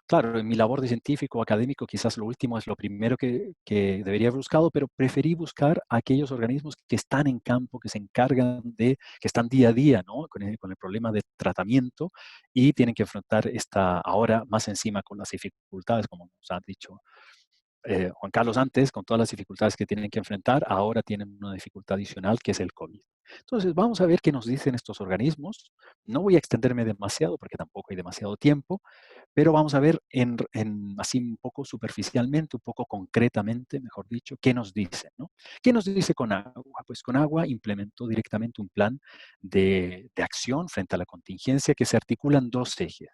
Claro, en mi labor de científico o académico, quizás lo último es lo primero que debería haber buscado, pero preferí buscar a aquellos organismos que están en campo, que se encargan que están día a día, ¿no?, con el problema de tratamiento, y tienen que enfrentar ahora más encima con las dificultades, como nos han dicho Juan Carlos antes, con todas las dificultades que tienen que enfrentar, ahora tienen una dificultad adicional que es el COVID. Entonces, vamos a ver qué nos dicen estos organismos. No voy a extenderme demasiado porque tampoco hay demasiado tiempo, pero vamos a ver así un poco superficialmente, un poco concretamente, mejor dicho, qué nos dicen, ¿no? ¿Qué nos dice con agua? Pues con agua implementó directamente un plan de acción frente a la contingencia que se articula en 2 ejes.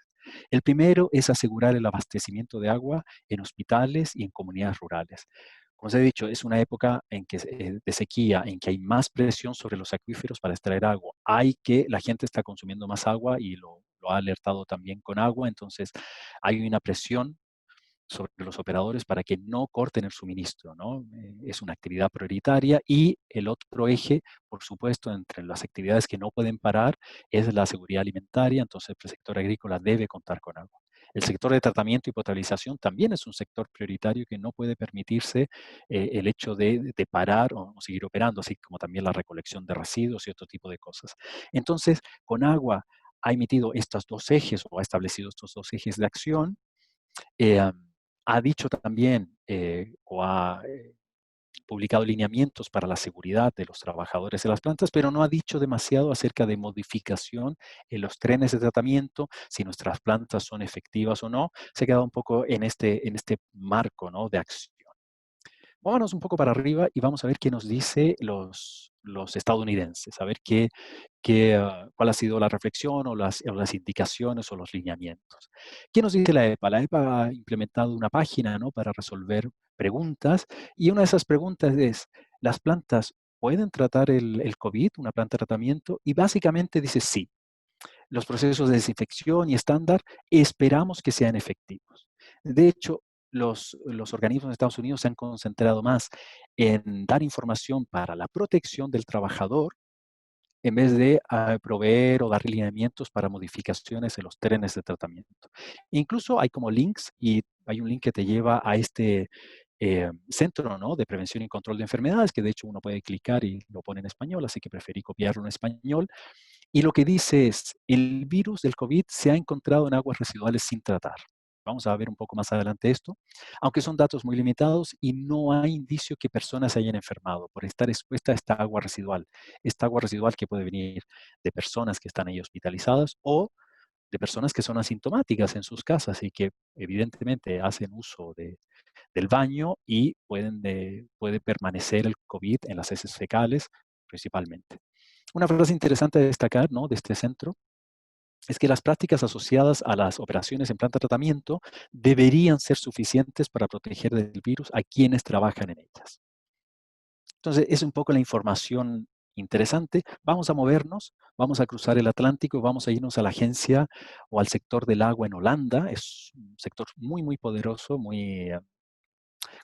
El primero es asegurar el abastecimiento de agua en hospitales y en comunidades rurales. Como se ha dicho, es una época de sequía, en que hay más presión sobre los acuíferos para extraer agua. La gente está consumiendo más agua y lo ha alertado también con agua, entonces hay una presión sobre los operadores para que no corten el suministro, ¿no? Es una actividad prioritaria. Y el otro eje, por supuesto, entre las actividades que no pueden parar, es la seguridad alimentaria. Entonces, el sector agrícola debe contar con agua. El sector de tratamiento y potabilización también es un sector prioritario que no puede permitirse el hecho de parar o seguir operando, así como también la recolección de residuos y otro tipo de cosas. Entonces, con agua ha emitido estos 2 ejes o ha establecido estos 2 ejes de acción. Ha dicho también o ha publicado lineamientos para la seguridad de los trabajadores de las plantas, pero no ha dicho demasiado acerca de modificación en los trenes de tratamiento, si nuestras plantas son efectivas o no. Se ha quedado un poco en este marco, ¿no?, de acción. Vámonos un poco para arriba y vamos a ver qué nos dice los estadounidenses, a ver cuál ha sido la reflexión o las indicaciones o los lineamientos. ¿Qué nos dice la EPA? La EPA ha implementado una página, ¿no?, para resolver preguntas, y una de esas preguntas es, ¿las plantas pueden tratar el COVID, una planta de tratamiento? Y básicamente dice sí. Los procesos de desinfección y estándar esperamos que sean efectivos. De hecho, los organismos de Estados Unidos se han concentrado más en dar información para la protección del trabajador en vez de proveer o dar lineamientos para modificaciones en los trenes de tratamiento. Incluso hay como links, y hay un link que te lleva a este centro, ¿no?, de prevención y control de enfermedades, que de hecho uno puede clicar y lo pone en español, así que preferí copiarlo en español. Y lo que dice es, el virus del COVID se ha encontrado en aguas residuales sin tratar. Vamos a ver un poco más adelante esto, aunque son datos muy limitados y no hay indicio que personas se hayan enfermado por estar expuesta a esta agua residual que puede venir de personas que están ahí hospitalizadas o de personas que son asintomáticas en sus casas y que evidentemente hacen uso del baño y puede permanecer el COVID en las heces fecales principalmente. Una frase interesante de destacar, ¿no?, de este centro es que las prácticas asociadas a las operaciones en planta de tratamiento deberían ser suficientes para proteger del virus a quienes trabajan en ellas. Entonces, es un poco la información interesante. Vamos a movernos, vamos a cruzar el Atlántico, vamos a irnos a la agencia o al sector del agua en Holanda. Es un sector muy, muy poderoso, muy,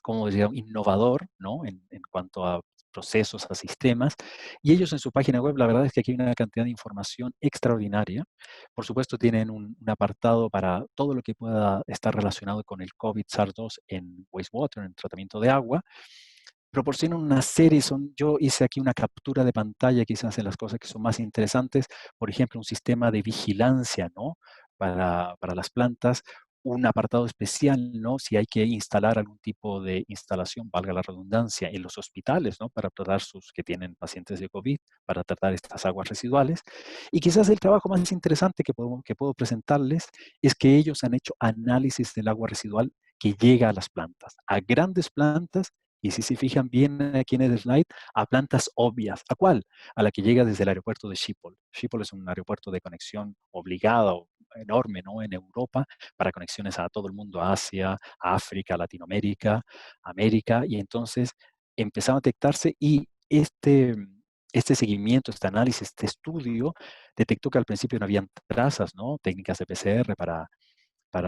como decía, innovador, ¿no?, en cuanto a procesos, a sistemas. Y ellos en su página web, la verdad es que aquí hay una cantidad de información extraordinaria. Por supuesto, tienen un apartado para todo lo que pueda estar relacionado con el COVID SARS-2 en wastewater, en tratamiento de agua. Proporcionan una serie, yo hice aquí una captura de pantalla, quizás en las cosas que son más interesantes, por ejemplo, un sistema de vigilancia, ¿no?, para las plantas, un apartado especial, ¿no? Si hay que instalar algún tipo de instalación, valga la redundancia, en los hospitales, ¿no? Para tratar que tienen pacientes de COVID, para tratar estas aguas residuales. Y quizás el trabajo más interesante que puedo presentarles es que ellos han hecho análisis del agua residual que llega a las plantas, a grandes plantas, y si se fijan bien aquí en el slide, a plantas obvias. ¿A cuál? A la que llega desde el aeropuerto de Schiphol. Schiphol es un aeropuerto de conexión obligada o enorme, ¿no? En Europa, para conexiones a todo el mundo, a Asia, a África, Latinoamérica, América, y entonces empezaba a detectarse y este seguimiento, este análisis, este estudio, detectó que al principio no habían trazas, ¿no? Técnicas de PCR para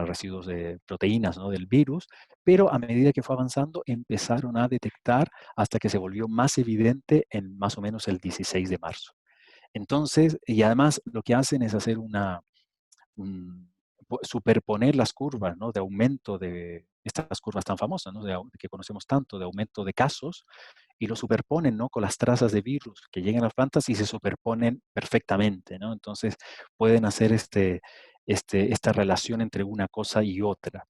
residuos de proteínas, ¿no? Del virus, pero a medida que fue avanzando empezaron a detectar hasta que se volvió más evidente en más o menos el 16 de marzo. Entonces, y además lo que hacen es hacer superponer las curvas, ¿no? De aumento de estas curvas tan famosas, ¿no? Que conocemos tanto, de aumento de casos, y lo superponen, ¿no? Con las trazas de virus que llegan a las plantas y se superponen perfectamente, ¿no? Entonces pueden hacer esta relación entre una cosa y otra.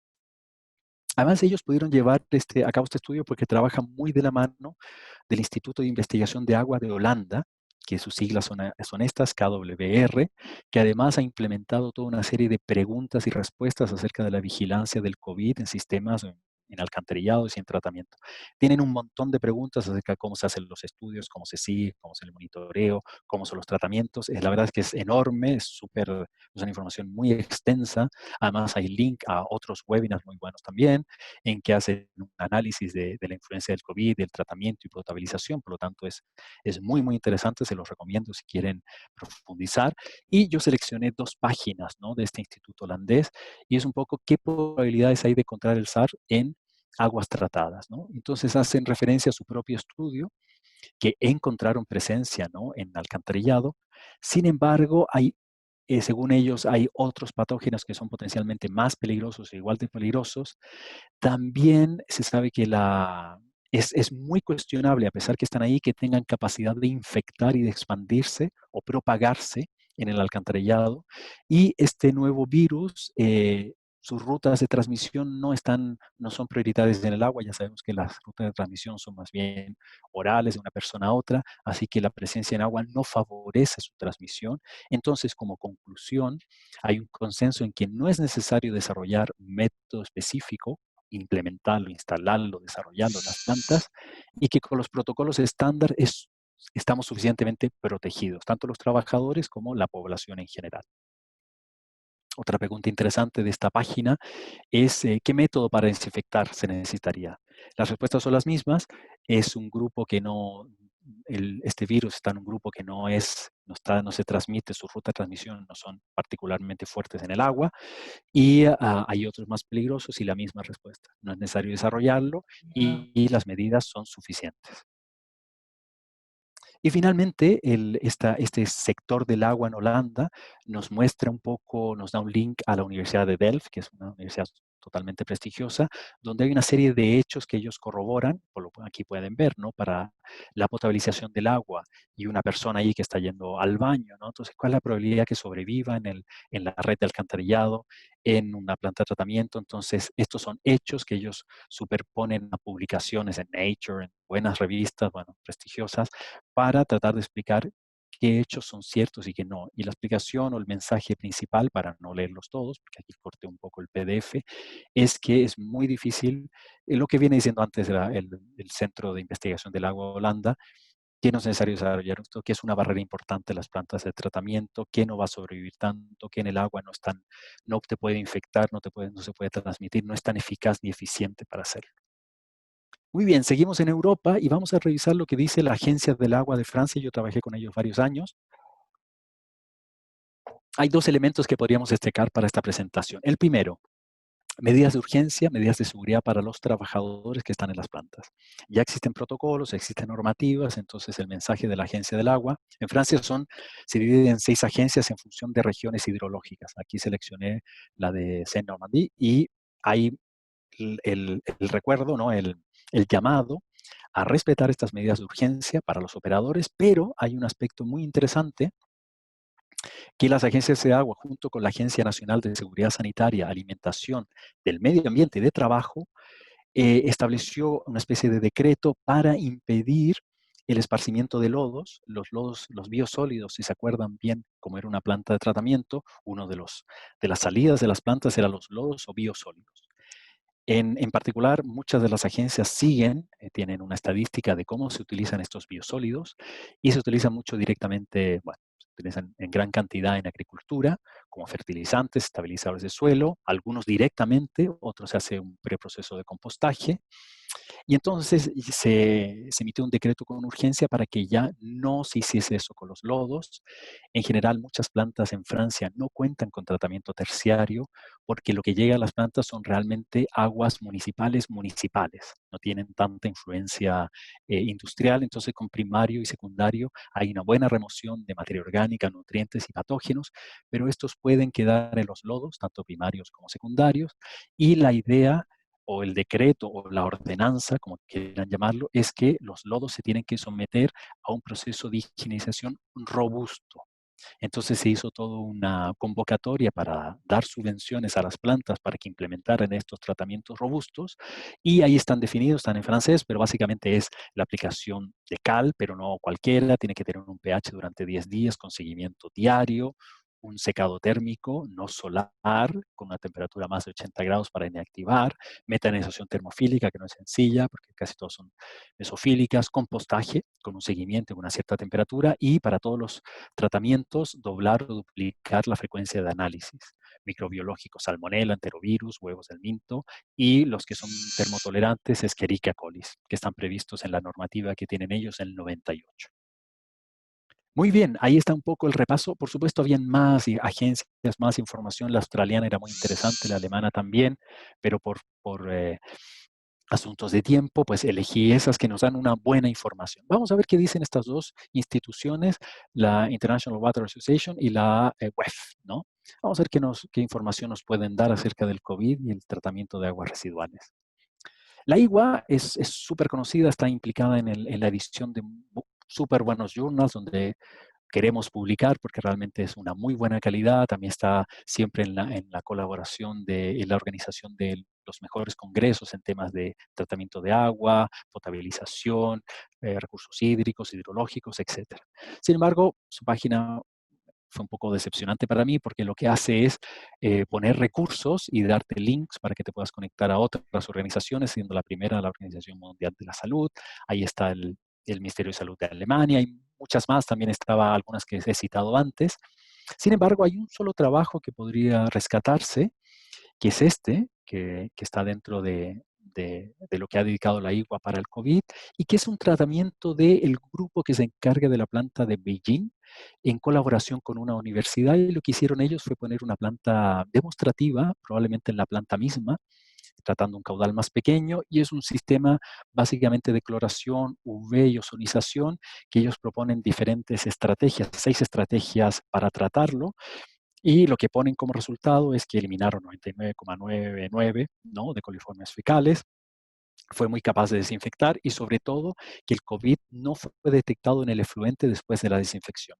Además, ellos pudieron llevar a cabo este estudio porque trabajan muy de la mano del Instituto de Investigación de Agua de Holanda, que sus siglas son estas, KWR, que además ha implementado toda una serie de preguntas y respuestas acerca de la vigilancia del COVID en sistemas, en alcantarillados y en tratamiento. Tienen un montón de preguntas acerca de cómo se hacen los estudios, cómo se sigue, cómo es el monitoreo, cómo son los tratamientos. La verdad es que es enorme, es una información muy extensa. Además hay link a otros webinars muy buenos también, en que hacen un análisis de la influencia del COVID, del tratamiento y potabilización. Por lo tanto, es muy, muy interesante. Se los recomiendo si quieren profundizar. Y yo seleccioné 2 páginas, ¿no? De este instituto holandés, y es un poco qué probabilidades hay de encontrar el SAR en aguas tratadas, ¿no? Entonces hacen referencia a su propio estudio, que encontraron presencia, ¿no? En alcantarillado. Sin embargo, según ellos, hay otros patógenos que son potencialmente más peligrosos e igual de peligrosos. También se sabe que es muy cuestionable, a pesar que están ahí, que tengan capacidad de infectar y de expandirse o propagarse en el alcantarillado. Y este nuevo virus, sus rutas de transmisión no son prioritarias en el agua. Ya sabemos que las rutas de transmisión son más bien orales de una persona a otra, así que la presencia en agua no favorece su transmisión. Entonces, como conclusión, hay un consenso en que no es necesario desarrollar un método específico, implementarlo, instalarlo, desarrollarlo en las plantas, y que con los protocolos estándar estamos suficientemente protegidos, tanto los trabajadores como la población en general. Otra pregunta interesante de esta página es ¿qué método para desinfectar se necesitaría? Las respuestas son las mismas. Es un grupo que este virus está en un grupo que no se transmite, su ruta de transmisión no son particularmente fuertes en el agua, y hay otros más peligrosos y la misma respuesta. No es necesario desarrollarlo y las medidas son suficientes. Y finalmente, este sector del agua en Holanda nos muestra un poco, nos da un link a la Universidad de Delft, que es una universidad totalmente prestigiosa, donde hay una serie de hechos que ellos corroboran, aquí pueden ver, ¿no? Para la potabilización del agua y una persona ahí que está yendo al baño, ¿no? Entonces, ¿cuál es la probabilidad que sobreviva en la red de alcantarillado, en una planta de tratamiento? Entonces, estos son hechos que ellos superponen a publicaciones en Nature, en buenas revistas, bueno, prestigiosas, para tratar de explicar qué hechos son ciertos y qué no. Y la explicación o el mensaje principal, para no leerlos todos, porque aquí corté un poco el PDF, es que es muy difícil, lo que viene diciendo antes el Centro de Investigación del Agua de Holanda, que no es necesario desarrollar esto, que es una barrera importante en las plantas de tratamiento, que no va a sobrevivir tanto, que en el agua no te puede infectar, no se puede transmitir, no es tan eficaz ni eficiente para hacerlo. Muy bien, seguimos en Europa y vamos a revisar lo que dice la Agencia del Agua de Francia. Yo trabajé con ellos varios años. Hay 2 elementos que podríamos destacar para esta presentación. El primero, medidas de urgencia, medidas de seguridad para los trabajadores que están en las plantas. Ya existen protocolos, existen normativas, entonces el mensaje de la Agencia del Agua. En Francia se divide en 6 agencias en función de regiones hidrológicas. Aquí seleccioné la de Seine-Normandie y hay el recuerdo, ¿no? El llamado a respetar estas medidas de urgencia para los operadores, pero hay un aspecto muy interesante que las agencias de agua, junto con la Agencia Nacional de Seguridad Sanitaria, Alimentación, del Medio Ambiente y de Trabajo, estableció una especie de decreto para impedir el esparcimiento de lodos. Los lodos, los biosólidos, si se acuerdan bien, como era una planta de tratamiento, uno de las salidas de las plantas eran los lodos o biosólidos. En particular, muchas de las agencias siguen, tienen una estadística de cómo se utilizan estos biosólidos y se utilizan mucho directamente, bueno, se utilizan en gran cantidad en agricultura, como fertilizantes, estabilizadores de suelo, algunos directamente, otros se hace un preproceso de compostaje. Y entonces se emitió un decreto con urgencia para que ya no se hiciese eso con los lodos. En general, muchas plantas en Francia no cuentan con tratamiento terciario porque lo que llega a las plantas son realmente aguas municipales, no tienen tanta influencia industrial. Entonces, con primario y secundario hay una buena remoción de materia orgánica, nutrientes y patógenos, pero estos pueden quedar en los lodos, tanto primarios como secundarios. Y la idea o el decreto o la ordenanza, como quieran llamarlo, es que los lodos se tienen que someter a un proceso de higienización robusto. Entonces se hizo toda una convocatoria para dar subvenciones a las plantas para que implementaran estos tratamientos robustos y ahí están definidos, están en francés, pero básicamente es la aplicación de cal, pero no cualquiera, tiene que tener un pH durante 10 días con seguimiento diario, un secado térmico, no solar, con una temperatura más de 80 grados para inactivar, metanización termofílica, que no es sencilla, porque casi todos son mesofílicas, compostaje, con un seguimiento en una cierta temperatura, y para todos los tratamientos, doblar o duplicar la frecuencia de análisis microbiológicos, salmonella, enterovirus, huevos del minto, y los que son termotolerantes, Escherichia coli, que están previstos en la normativa que tienen ellos en el 98. Muy bien, ahí está un poco el repaso. Por supuesto, habían más agencias, más información. La australiana era muy interesante, la alemana también, pero por asuntos de tiempo, pues elegí esas que nos dan una buena información. Vamos a ver qué dicen estas dos instituciones, la International Water Association y la WEF, ¿no? Vamos a ver qué información nos pueden dar acerca del COVID y el tratamiento de aguas residuales. La IWA es súper conocida, está implicada en la edición de súper buenos journals donde queremos publicar porque realmente es una muy buena calidad. También está siempre en la colaboración en la organización de los mejores congresos en temas de tratamiento de agua, potabilización, recursos hídricos, hidrológicos, etc. Sin embargo, su página fue un poco decepcionante para mí porque lo que hace es poner recursos y darte links para que te puedas conectar a otras organizaciones, siendo la primera la Organización Mundial de la Salud. Ahí está el Ministerio de Salud de Alemania y muchas más. También estaba algunas que he citado antes. Sin embargo, hay un solo trabajo que podría rescatarse, que es este, que está dentro de lo que ha dedicado la IWA para el COVID, y que es un tratamiento del grupo que se encarga de la planta de Beijing, en colaboración con una universidad, y lo que hicieron ellos fue poner una planta demostrativa, probablemente en la planta misma, tratando un caudal más pequeño, y es un sistema básicamente de cloración, UV y ozonización, que ellos proponen diferentes estrategias, 6 estrategias para tratarlo, y lo que ponen como resultado es que eliminaron 99,99, ¿no?, de coliformes fecales. Fue muy capaz de desinfectar y sobre todo que el COVID no fue detectado en el efluente después de la desinfección.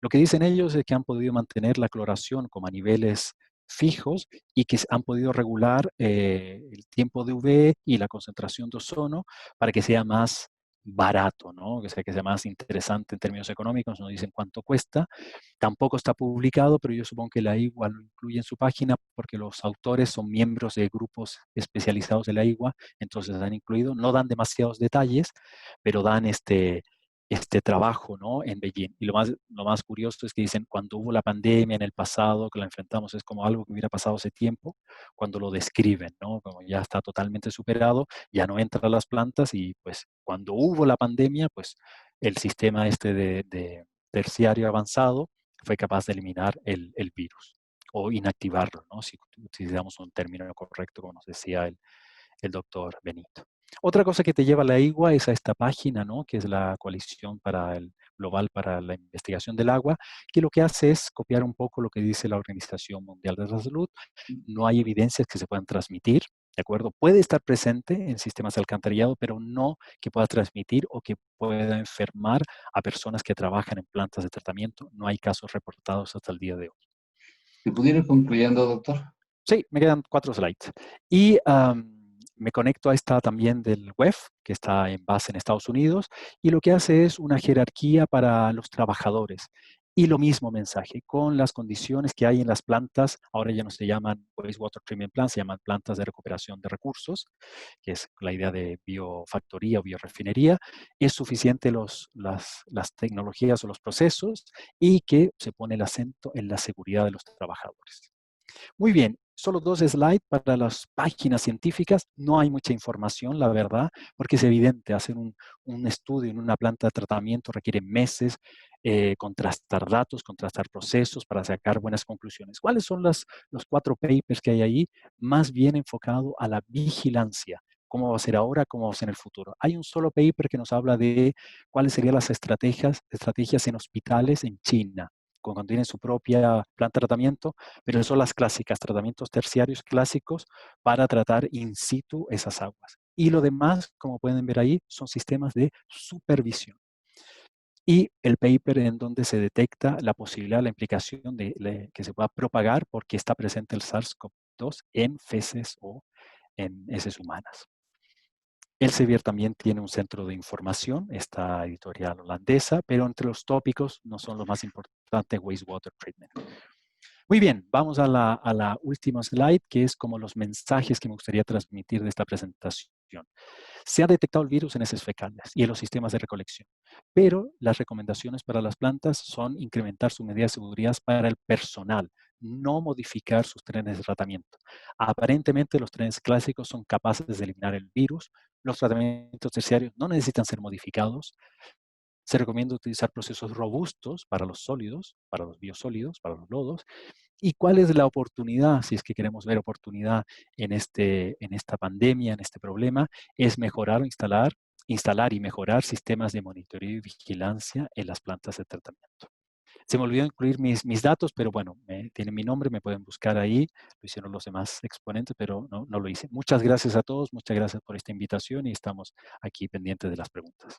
Lo que dicen ellos es que han podido mantener la cloración como a niveles fijos y que han podido regular el tiempo de UV y la concentración de ozono para que sea más barato, ¿no? Que sea más interesante en términos económicos. No dicen cuánto cuesta. Tampoco está publicado, pero yo supongo que la IWA lo incluye en su página porque los autores son miembros de grupos especializados de la IWA, entonces han incluido. No dan demasiados detalles, pero dan este trabajo, ¿no?, en Beijing. Y lo más curioso es que dicen, cuando hubo la pandemia en el pasado, que la enfrentamos, es como algo que hubiera pasado hace tiempo, cuando lo describen, ¿no?, como ya está totalmente superado, ya no entra a las plantas, y pues cuando hubo la pandemia, pues el sistema de terciario avanzado fue capaz de eliminar el virus o inactivarlo, ¿no?, si utilizamos un término correcto, como nos decía el doctor Benito. Otra cosa que te lleva a la IWA es a esta página, ¿no?, que es la Coalición Global para la Investigación del Agua, que lo que hace es copiar un poco lo que dice la Organización Mundial de la Salud. No hay evidencias que se puedan transmitir. ¿de acuerdo? Puede estar presente en sistemas de alcantarillado, pero no que pueda transmitir o que pueda enfermar a personas que trabajan en plantas de tratamiento. No hay casos reportados hasta el día de hoy. Si pudiera ir concluyendo, doctor. Sí, me quedan 4 slides. Y me conecto a esta también del WEF, que está en base en Estados Unidos, y lo que hace es una jerarquía para los trabajadores. Y lo mismo mensaje, con las condiciones que hay en las plantas, ahora ya no se llaman wastewater treatment plants, se llaman plantas de recuperación de recursos, que es la idea de biofactoría o biorefinería, es suficiente las tecnologías o los procesos y que se pone el acento en la seguridad de los trabajadores. Muy bien, solo 2 slides para las páginas científicas. No hay mucha información, la verdad, porque es evidente, hacer un estudio en una planta de tratamiento requiere meses, contrastar datos, contrastar procesos para sacar buenas conclusiones. ¿Cuáles son los 4 papers que hay ahí? Más bien enfocado a la vigilancia. ¿Cómo va a ser ahora? ¿Cómo va a ser en el futuro? Hay un solo paper que nos habla de cuáles serían las estrategias en hospitales en China, cuando tienen su propia planta de tratamiento, pero son las clásicas, tratamientos terciarios clásicos para tratar in situ esas aguas. Y lo demás, como pueden ver ahí, son sistemas de supervisión. Y el paper en donde se detecta la posibilidad, la implicación de que se pueda propagar porque está presente el SARS-CoV-2 en feces o en heces humanas. Elsevier también tiene un centro de información, esta editorial holandesa, pero entre los tópicos no son los más importantes, wastewater treatment. Muy bien, vamos a la última slide, que es como los mensajes que me gustaría transmitir de esta presentación. Se ha detectado el virus en heces fecales y en los sistemas de recolección, pero las recomendaciones para las plantas son incrementar sus medidas de seguridad para el personal, no modificar sus trenes de tratamiento. Aparentemente los trenes clásicos son capaces de eliminar el virus, los tratamientos terciarios no necesitan ser modificados. Se recomienda utilizar procesos robustos para los sólidos, para los biosólidos, para los lodos. ¿Y cuál es la oportunidad, si es que queremos ver oportunidad en esta pandemia, en este problema? Es mejorar o instalar y mejorar sistemas de monitoreo y vigilancia en las plantas de tratamiento. Se me olvidó incluir mis datos, pero bueno, tienen mi nombre, me pueden buscar ahí. Lo hicieron los demás exponentes, pero no lo hice. Muchas gracias a todos, muchas gracias por esta invitación y estamos aquí pendientes de las preguntas.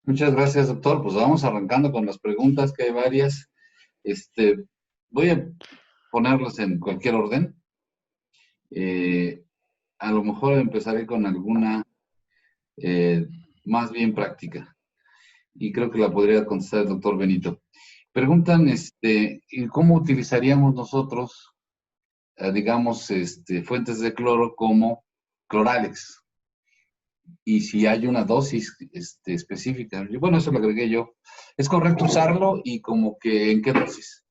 Muchas gracias, doctor. Pues vamos arrancando con las preguntas, que hay varias. Voy a ponerlas en cualquier orden. A lo mejor empezaré con alguna más bien práctica. Y creo que la podría contestar el doctor Benito. Preguntan, ¿cómo utilizaríamos nosotros, digamos, fuentes de cloro como Cloralex? Y si hay una dosis específica. Bueno, eso lo agregué yo. ¿Es correcto usarlo y como que en qué dosis?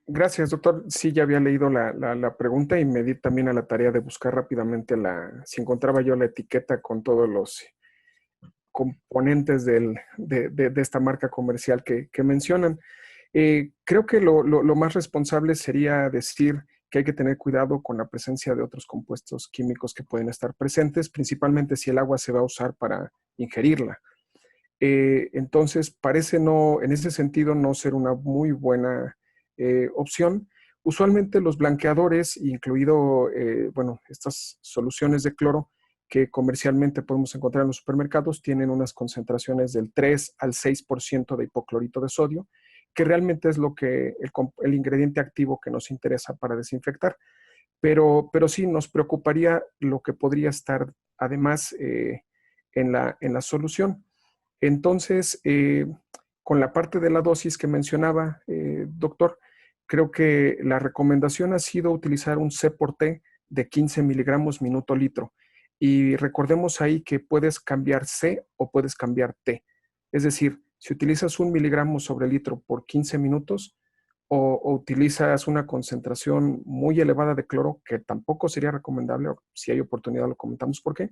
Gracias, doctor. Sí, ya había leído la pregunta y me di también a la tarea de buscar rápidamente si encontraba yo la etiqueta con todos los componentes de esta marca comercial que mencionan. Creo que lo más responsable sería decir que hay que tener cuidado con la presencia de otros compuestos químicos que pueden estar presentes, principalmente si el agua se va a usar para ingerirla. Entonces, parece en ese sentido, no ser una muy buena opción. Usualmente los blanqueadores, incluido, estas soluciones de cloro que comercialmente podemos encontrar en los supermercados, tienen unas concentraciones del 3 al 6% de hipoclorito de sodio, que realmente es el ingrediente activo que nos interesa para desinfectar. Pero sí nos preocuparía lo que podría estar además en la solución. Entonces, con la parte de la dosis que mencionaba, doctor, creo que la recomendación ha sido utilizar un C por T de 15 miligramos minuto litro. Y recordemos ahí que puedes cambiar C o puedes cambiar T. Es decir, si utilizas 1 miligramo sobre litro por 15 minutos o utilizas una concentración muy elevada de cloro, que tampoco sería recomendable, o si hay oportunidad lo comentamos por qué,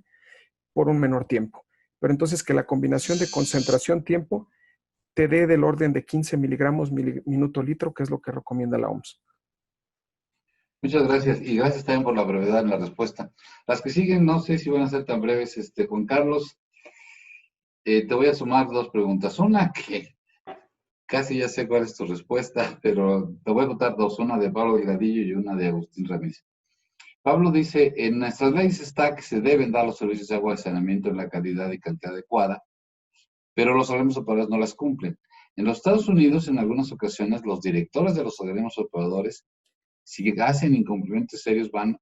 por un menor tiempo. Pero entonces que la combinación de concentración-tiempo te dé del orden de 15 miligramos minuto litro, que es lo que recomienda la OMS. Muchas gracias, y gracias también por la brevedad en la respuesta. Las que siguen, no sé si van a ser tan breves. Juan Carlos, te voy a sumar 2 preguntas. Una, Casi ya sé cuál es tu respuesta, pero te voy a contar dos, una de Pablo Delgadillo y una de Agustín Ramírez. Pablo dice, en nuestras leyes está que se deben dar los servicios de agua y saneamiento en la calidad y cantidad adecuada, pero los organismos operadores no las cumplen. En los Estados Unidos, en algunas ocasiones, los directores de los organismos operadores, si hacen incumplimientos serios, van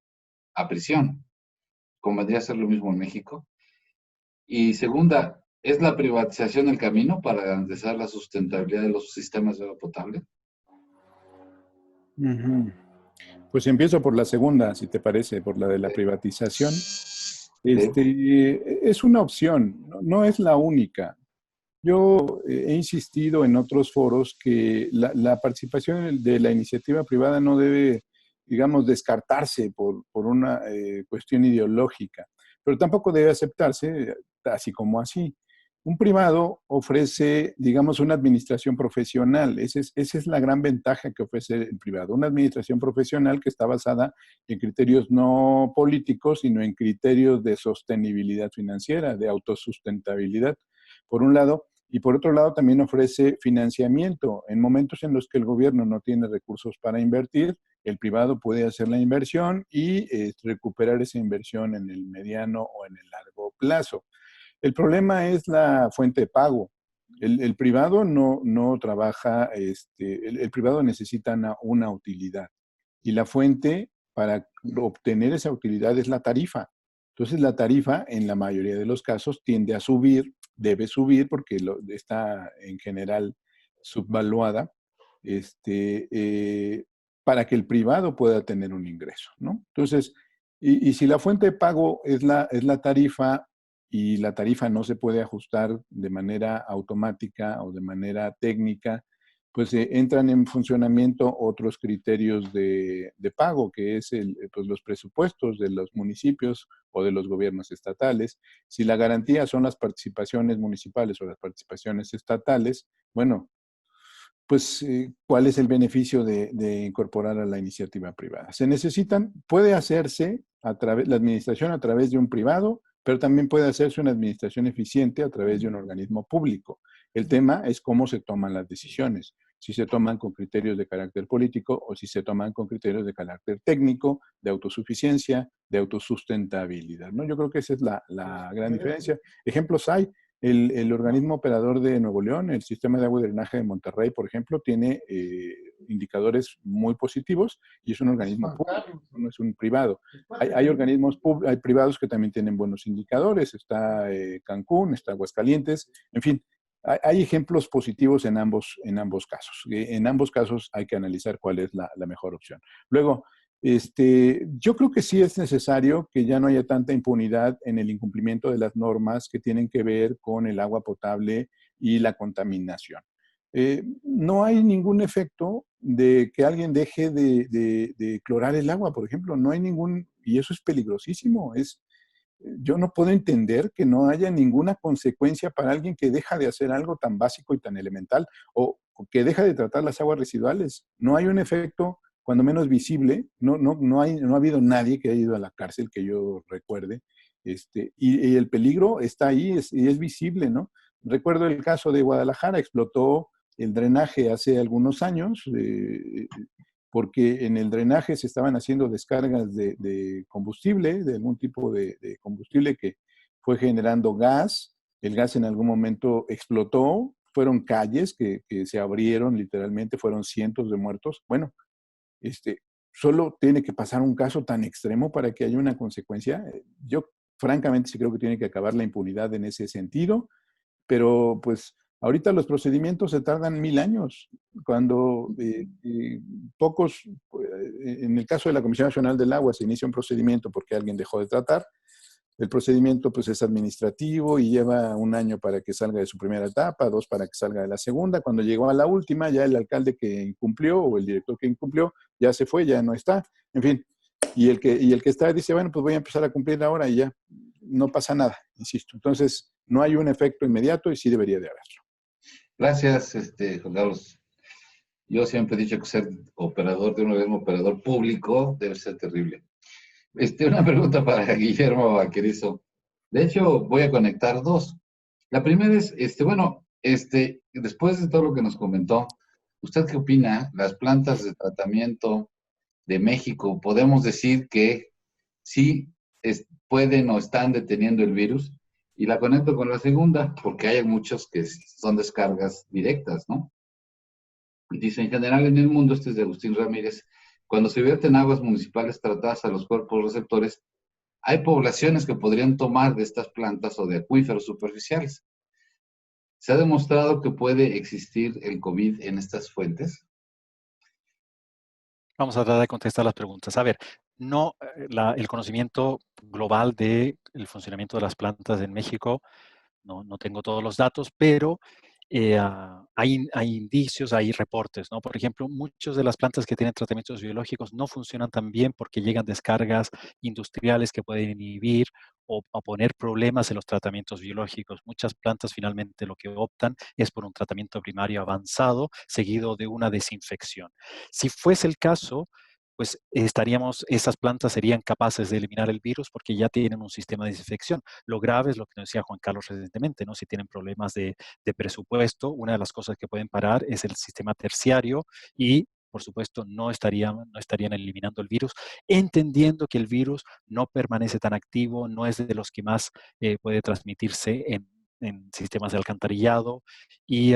a prisión. ¿Convendría hacer lo mismo en México? Y segunda, ¿es la privatización el camino para garantizar la sustentabilidad de los sistemas de agua potable? Ujú. Pues empiezo por la segunda, si te parece, por la de la privatización. Sí. Es una opción, no es la única. Yo he insistido en otros foros que la participación de la iniciativa privada no debe, digamos, descartarse por una cuestión ideológica, pero tampoco debe aceptarse así como así. Un privado ofrece, digamos, una administración profesional. Esa es la gran ventaja que ofrece el privado. Una administración profesional que está basada en criterios no políticos, sino en criterios de sostenibilidad financiera, de autosustentabilidad, por un lado. Y por otro lado, también ofrece financiamiento. En momentos en los que el gobierno no tiene recursos para invertir, el privado puede hacer la inversión y recuperar esa inversión en el mediano o en el largo plazo. El problema es la fuente de pago. El privado no trabaja, el privado necesita una utilidad y la fuente para obtener esa utilidad es la tarifa. Entonces la tarifa en la mayoría de los casos tiende a subir, debe subir porque está en general subvaluada, para que el privado pueda tener un ingreso, ¿no? Entonces, y si la fuente de pago es la tarifa, y la tarifa no se puede ajustar de manera automática o de manera técnica, pues entran en funcionamiento otros criterios de pago, que es pues los presupuestos de los municipios o de los gobiernos estatales. Si la garantía son las participaciones municipales o las participaciones estatales, bueno, pues, ¿cuál es el beneficio de incorporar a la iniciativa privada? Se necesitan, puede hacerse la administración a través de un privado, pero también puede hacerse una administración eficiente a través de un organismo público. El tema es cómo se toman las decisiones, si se toman con criterios de carácter político o si se toman con criterios de carácter técnico, de autosuficiencia, de autosustentabilidad, ¿no? Yo creo que esa es la gran diferencia. Ejemplos hay. El organismo operador de Nuevo León, el sistema de agua y drenaje de Monterrey, por ejemplo, tiene indicadores muy positivos y es un organismo público, no es un privado. Hay organismos hay privados que también tienen buenos indicadores, está Cancún, está Aguascalientes, en fin, hay ejemplos positivos en ambos casos. En ambos casos hay que analizar cuál es la mejor opción. Luego, yo creo que sí es necesario que ya no haya tanta impunidad en el incumplimiento de las normas que tienen que ver con el agua potable y la contaminación. No hay ningún efecto de que alguien deje de clorar el agua, por ejemplo, no hay ningún, y eso es peligrosísimo, yo no puedo entender que no haya ninguna consecuencia para alguien que deja de hacer algo tan básico y tan elemental o que deja de tratar las aguas residuales. No hay un efecto, cuando menos visible, no ha habido nadie que haya ido a la cárcel que yo recuerde, y el peligro está ahí y es visible, ¿no? Recuerdo el caso de Guadalajara, explotó el drenaje hace algunos años, porque en el drenaje se estaban haciendo descargas de combustible, de algún tipo de combustible que fue generando gas. El gas en algún momento explotó, fueron calles que se abrieron literalmente, fueron cientos de muertos. Bueno, solo tiene que pasar un caso tan extremo para que haya una consecuencia. Yo francamente sí creo que tiene que acabar la impunidad en ese sentido, pero pues ahorita los procedimientos se tardan 1000 años, cuando pocos, en el caso de la Comisión Nacional del Agua se inicia un procedimiento porque alguien dejó de tratar, el procedimiento pues es administrativo y lleva 1 año para que salga de su primera etapa, 2 para que salga de la segunda. Cuando llegó a la última, ya el alcalde que incumplió o el director que incumplió ya se fue, ya no está. En fin, y el que está dice, bueno, pues voy a empezar a cumplir ahora y ya no pasa nada, insisto. Entonces, no hay un efecto inmediato y sí debería de haberlo. Gracias, Juan Carlos. Yo siempre he dicho que ser operador de un organismo operador público debe ser terrible. Una pregunta para Guillermo Vaquerizo. De hecho, voy a conectar dos. La primera es, bueno, después de todo lo que nos comentó, ¿usted qué opina? Las plantas de tratamiento de México, ¿podemos decir que sí pueden o están deteniendo el virus? Y la conecto con la segunda, porque hay muchos que son descargas directas, ¿no? Dice, en general en el mundo, este es de Agustín Ramírez, cuando se vierten aguas municipales tratadas a los cuerpos receptores, hay poblaciones que podrían tomar de estas plantas o de acuíferos superficiales. ¿Se ha demostrado que puede existir el COVID en estas fuentes? Vamos a tratar de contestar las preguntas. A ver, no, el conocimiento global del funcionamiento de las plantas en México, no tengo todos los datos, pero hay indicios, hay reportes, ¿no? Por ejemplo, muchas de las plantas que tienen tratamientos biológicos no funcionan tan bien porque llegan descargas industriales que pueden inhibir o poner problemas en los tratamientos biológicos. Muchas plantas finalmente lo que optan es por un tratamiento primario avanzado seguido de una desinfección. Si fuese el caso, pues esas plantas serían capaces de eliminar el virus porque ya tienen un sistema de desinfección. Lo grave es lo que nos decía Juan Carlos recientemente, ¿no? Si tienen problemas de presupuesto, una de las cosas que pueden parar es el sistema terciario y, por supuesto, no estarían eliminando el virus, entendiendo que el virus no permanece tan activo, no es de los que más puede transmitirse en sistemas de alcantarillado y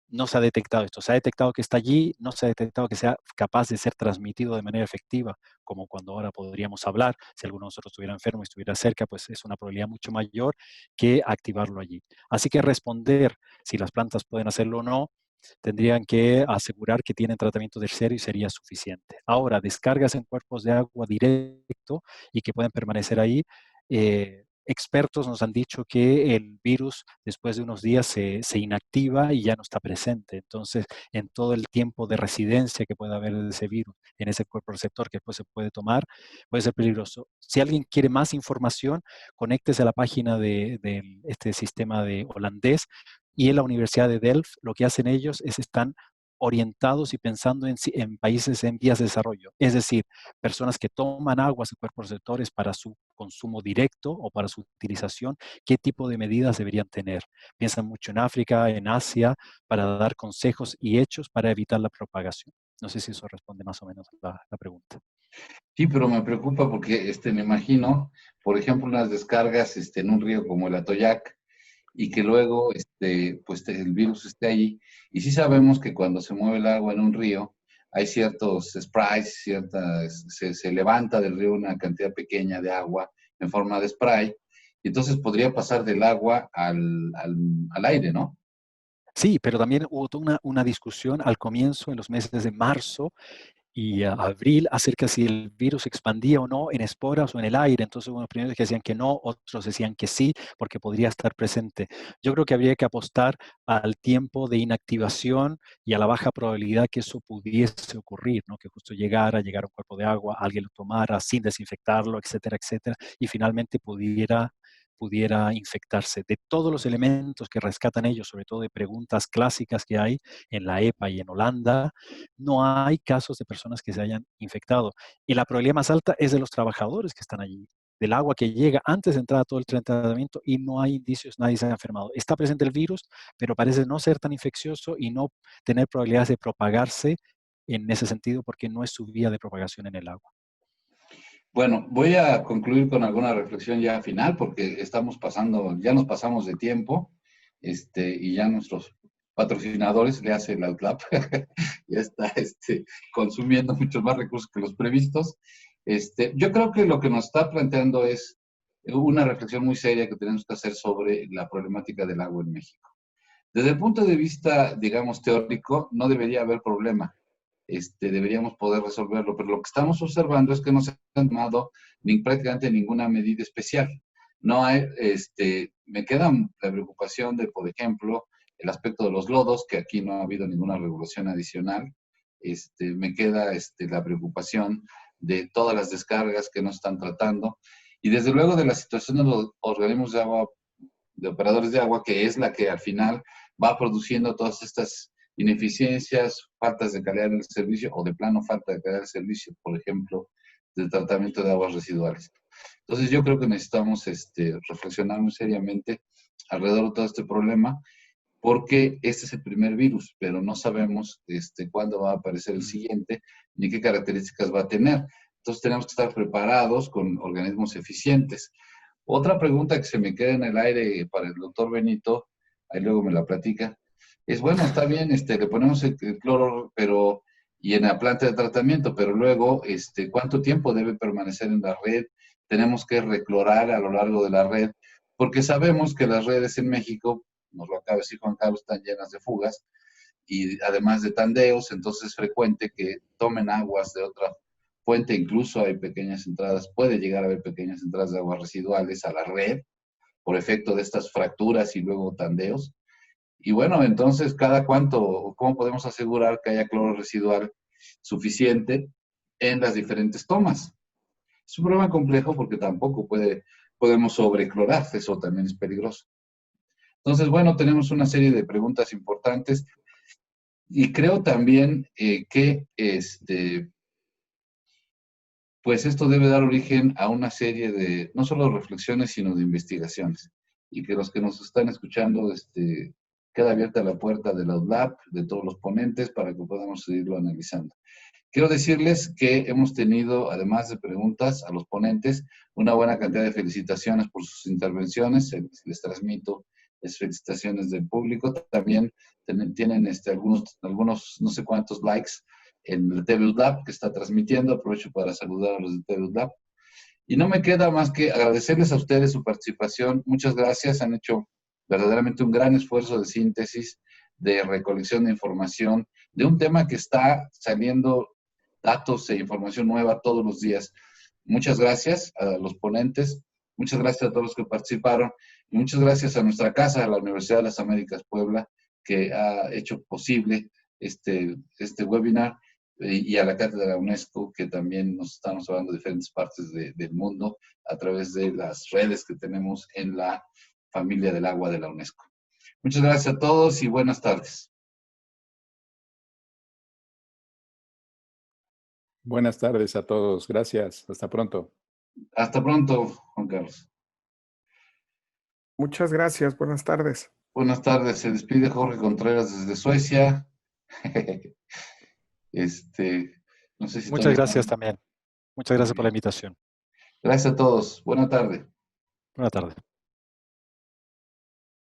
no se ha detectado esto. Se ha detectado que está allí, no se ha detectado que sea capaz de ser transmitido de manera efectiva, como cuando ahora podríamos hablar. Si alguno de nosotros estuviera enfermo y estuviera cerca, pues es una probabilidad mucho mayor que activarlo allí. Así que responder si las plantas pueden hacerlo o no, tendrían que asegurar que tienen tratamiento terciario y sería suficiente. Ahora, descargas en cuerpos de agua directo y que pueden permanecer ahí. Expertos nos han dicho que el virus después de unos días se inactiva y ya no está presente. Entonces, en todo el tiempo de residencia que pueda haber de ese virus en ese cuerpo receptor que después se puede tomar, puede ser peligroso. Si alguien quiere más información, conéctese a la página de este sistema de holandés y en la Universidad de Delft lo que hacen ellos es están orientados y pensando en países en vías de desarrollo, es decir, personas que toman aguas de cuerpos receptores para su consumo directo o para su utilización, qué tipo de medidas deberían tener. Piensan mucho en África, en Asia, para dar consejos y hechos para evitar la propagación. No sé si eso responde más o menos a la pregunta. Sí, pero me preocupa porque me imagino, por ejemplo, unas descargas en un río como el Atoyac, y que luego pues el virus esté ahí. Y sí sabemos que cuando se mueve el agua en un río, hay ciertos sprays, se levanta del río una cantidad pequeña de agua en forma de spray, y entonces podría pasar del agua al aire, ¿no? Sí, pero también hubo toda una discusión al comienzo, en los meses de marzo, y abril acerca si el virus se expandía o no en esporas o en el aire. Entonces, unos primeros que decían que no, otros decían que sí, porque podría estar presente. Yo creo que habría que apostar al tiempo de inactivación y a la baja probabilidad que eso pudiese ocurrir, ¿no? Que justo llegara un cuerpo de agua, alguien lo tomara sin desinfectarlo, etcétera, etcétera, y finalmente pudiera infectarse. De todos los elementos que rescatan ellos, sobre todo de preguntas clásicas que hay en la EPA y en Holanda, no hay casos de personas que se hayan infectado. Y la probabilidad más alta es de los trabajadores que están allí, del agua que llega antes de entrar a todo el tratamiento y no hay indicios, nadie se ha enfermado. Está presente el virus, pero parece no ser tan infeccioso y no tener probabilidades de propagarse en ese sentido porque no es su vía de propagación en el agua. Bueno, voy a concluir con alguna reflexión ya final, porque ya nos pasamos de tiempo, y ya nuestros patrocinadores, le hace el Outlap, ya está consumiendo muchos más recursos que los previstos. Yo creo que lo que nos está planteando es una reflexión muy seria que tenemos que hacer sobre la problemática del agua en México. Desde el punto de vista, digamos, teórico, no debería haber problema. Deberíamos poder resolverlo, pero lo que estamos observando es que no se ha tomado prácticamente ninguna medida especial. No hay, me queda la preocupación de, por ejemplo, el aspecto de los lodos, que aquí no ha habido ninguna regulación adicional. Me queda la preocupación de todas las descargas que no están tratando, y desde luego de la situación de los organismos de agua, de operadores de agua, que es la que al final va produciendo todas estas ineficiencias, faltas de calidad del servicio o de plano falta de calidad del servicio, por ejemplo, del tratamiento de aguas residuales. Entonces yo creo que necesitamos reflexionar muy seriamente alrededor de todo este problema, porque este es el primer virus, pero no sabemos cuándo va a aparecer el siguiente ni qué características va a tener. Entonces tenemos que estar preparados con organismos eficientes. Otra pregunta que se me queda en el aire para el doctor Benito, ahí luego me la platica, es, bueno, está bien, le ponemos el cloro, pero, y en la planta de tratamiento, pero luego, ¿cuánto tiempo debe permanecer en la red? Tenemos que reclorar a lo largo de la red, porque sabemos que las redes en México, nos lo acaba de decir Juan Carlos, están llenas de fugas, y además de tandeos, entonces es frecuente que tomen aguas de otra fuente, incluso hay pequeñas entradas, puede llegar a haber pequeñas entradas de aguas residuales a la red, por efecto de estas fracturas y luego tandeos. Y bueno, entonces, ¿cada cuánto, cómo podemos asegurar que haya cloro residual suficiente en las diferentes tomas? Es un problema complejo porque tampoco podemos sobreclorar, eso también es peligroso. Entonces, bueno, tenemos una serie de preguntas importantes y creo también que pues esto debe dar origen a una serie de, no solo reflexiones, sino de investigaciones. Y que los que nos están escuchando, queda abierta la puerta de la UDLAP, de todos los ponentes, para que podamos seguirlo analizando. Quiero decirles que hemos tenido, además de preguntas a los ponentes, una buena cantidad de felicitaciones por sus intervenciones. Les transmito las felicitaciones del público. También tienen algunos, no sé cuántos likes en el TV Lab que está transmitiendo. Aprovecho para saludar a los de TV Lab. Y no me queda más que agradecerles a ustedes su participación. Muchas gracias. Han hecho verdaderamente un gran esfuerzo de síntesis, de recolección de información, de un tema que está saliendo datos e información nueva todos los días. Muchas gracias a los ponentes. Muchas gracias a todos los que participaron. Y muchas gracias a nuestra casa, a la Universidad de las Américas Puebla, que ha hecho posible este webinar, y a la Cátedra UNESCO, que también nos estamos hablando de diferentes partes del mundo a través de las redes que tenemos en la familia del agua de la UNESCO. Muchas gracias a todos y buenas tardes. Buenas tardes a todos. Gracias. Hasta pronto. Hasta pronto, Juan Carlos. Muchas gracias. Buenas tardes. Buenas tardes. Se despide Jorge Contreras desde Suecia. No sé si Muchas gracias también. Muchas gracias por la invitación. Gracias a todos. Buena tarde. Buena tarde.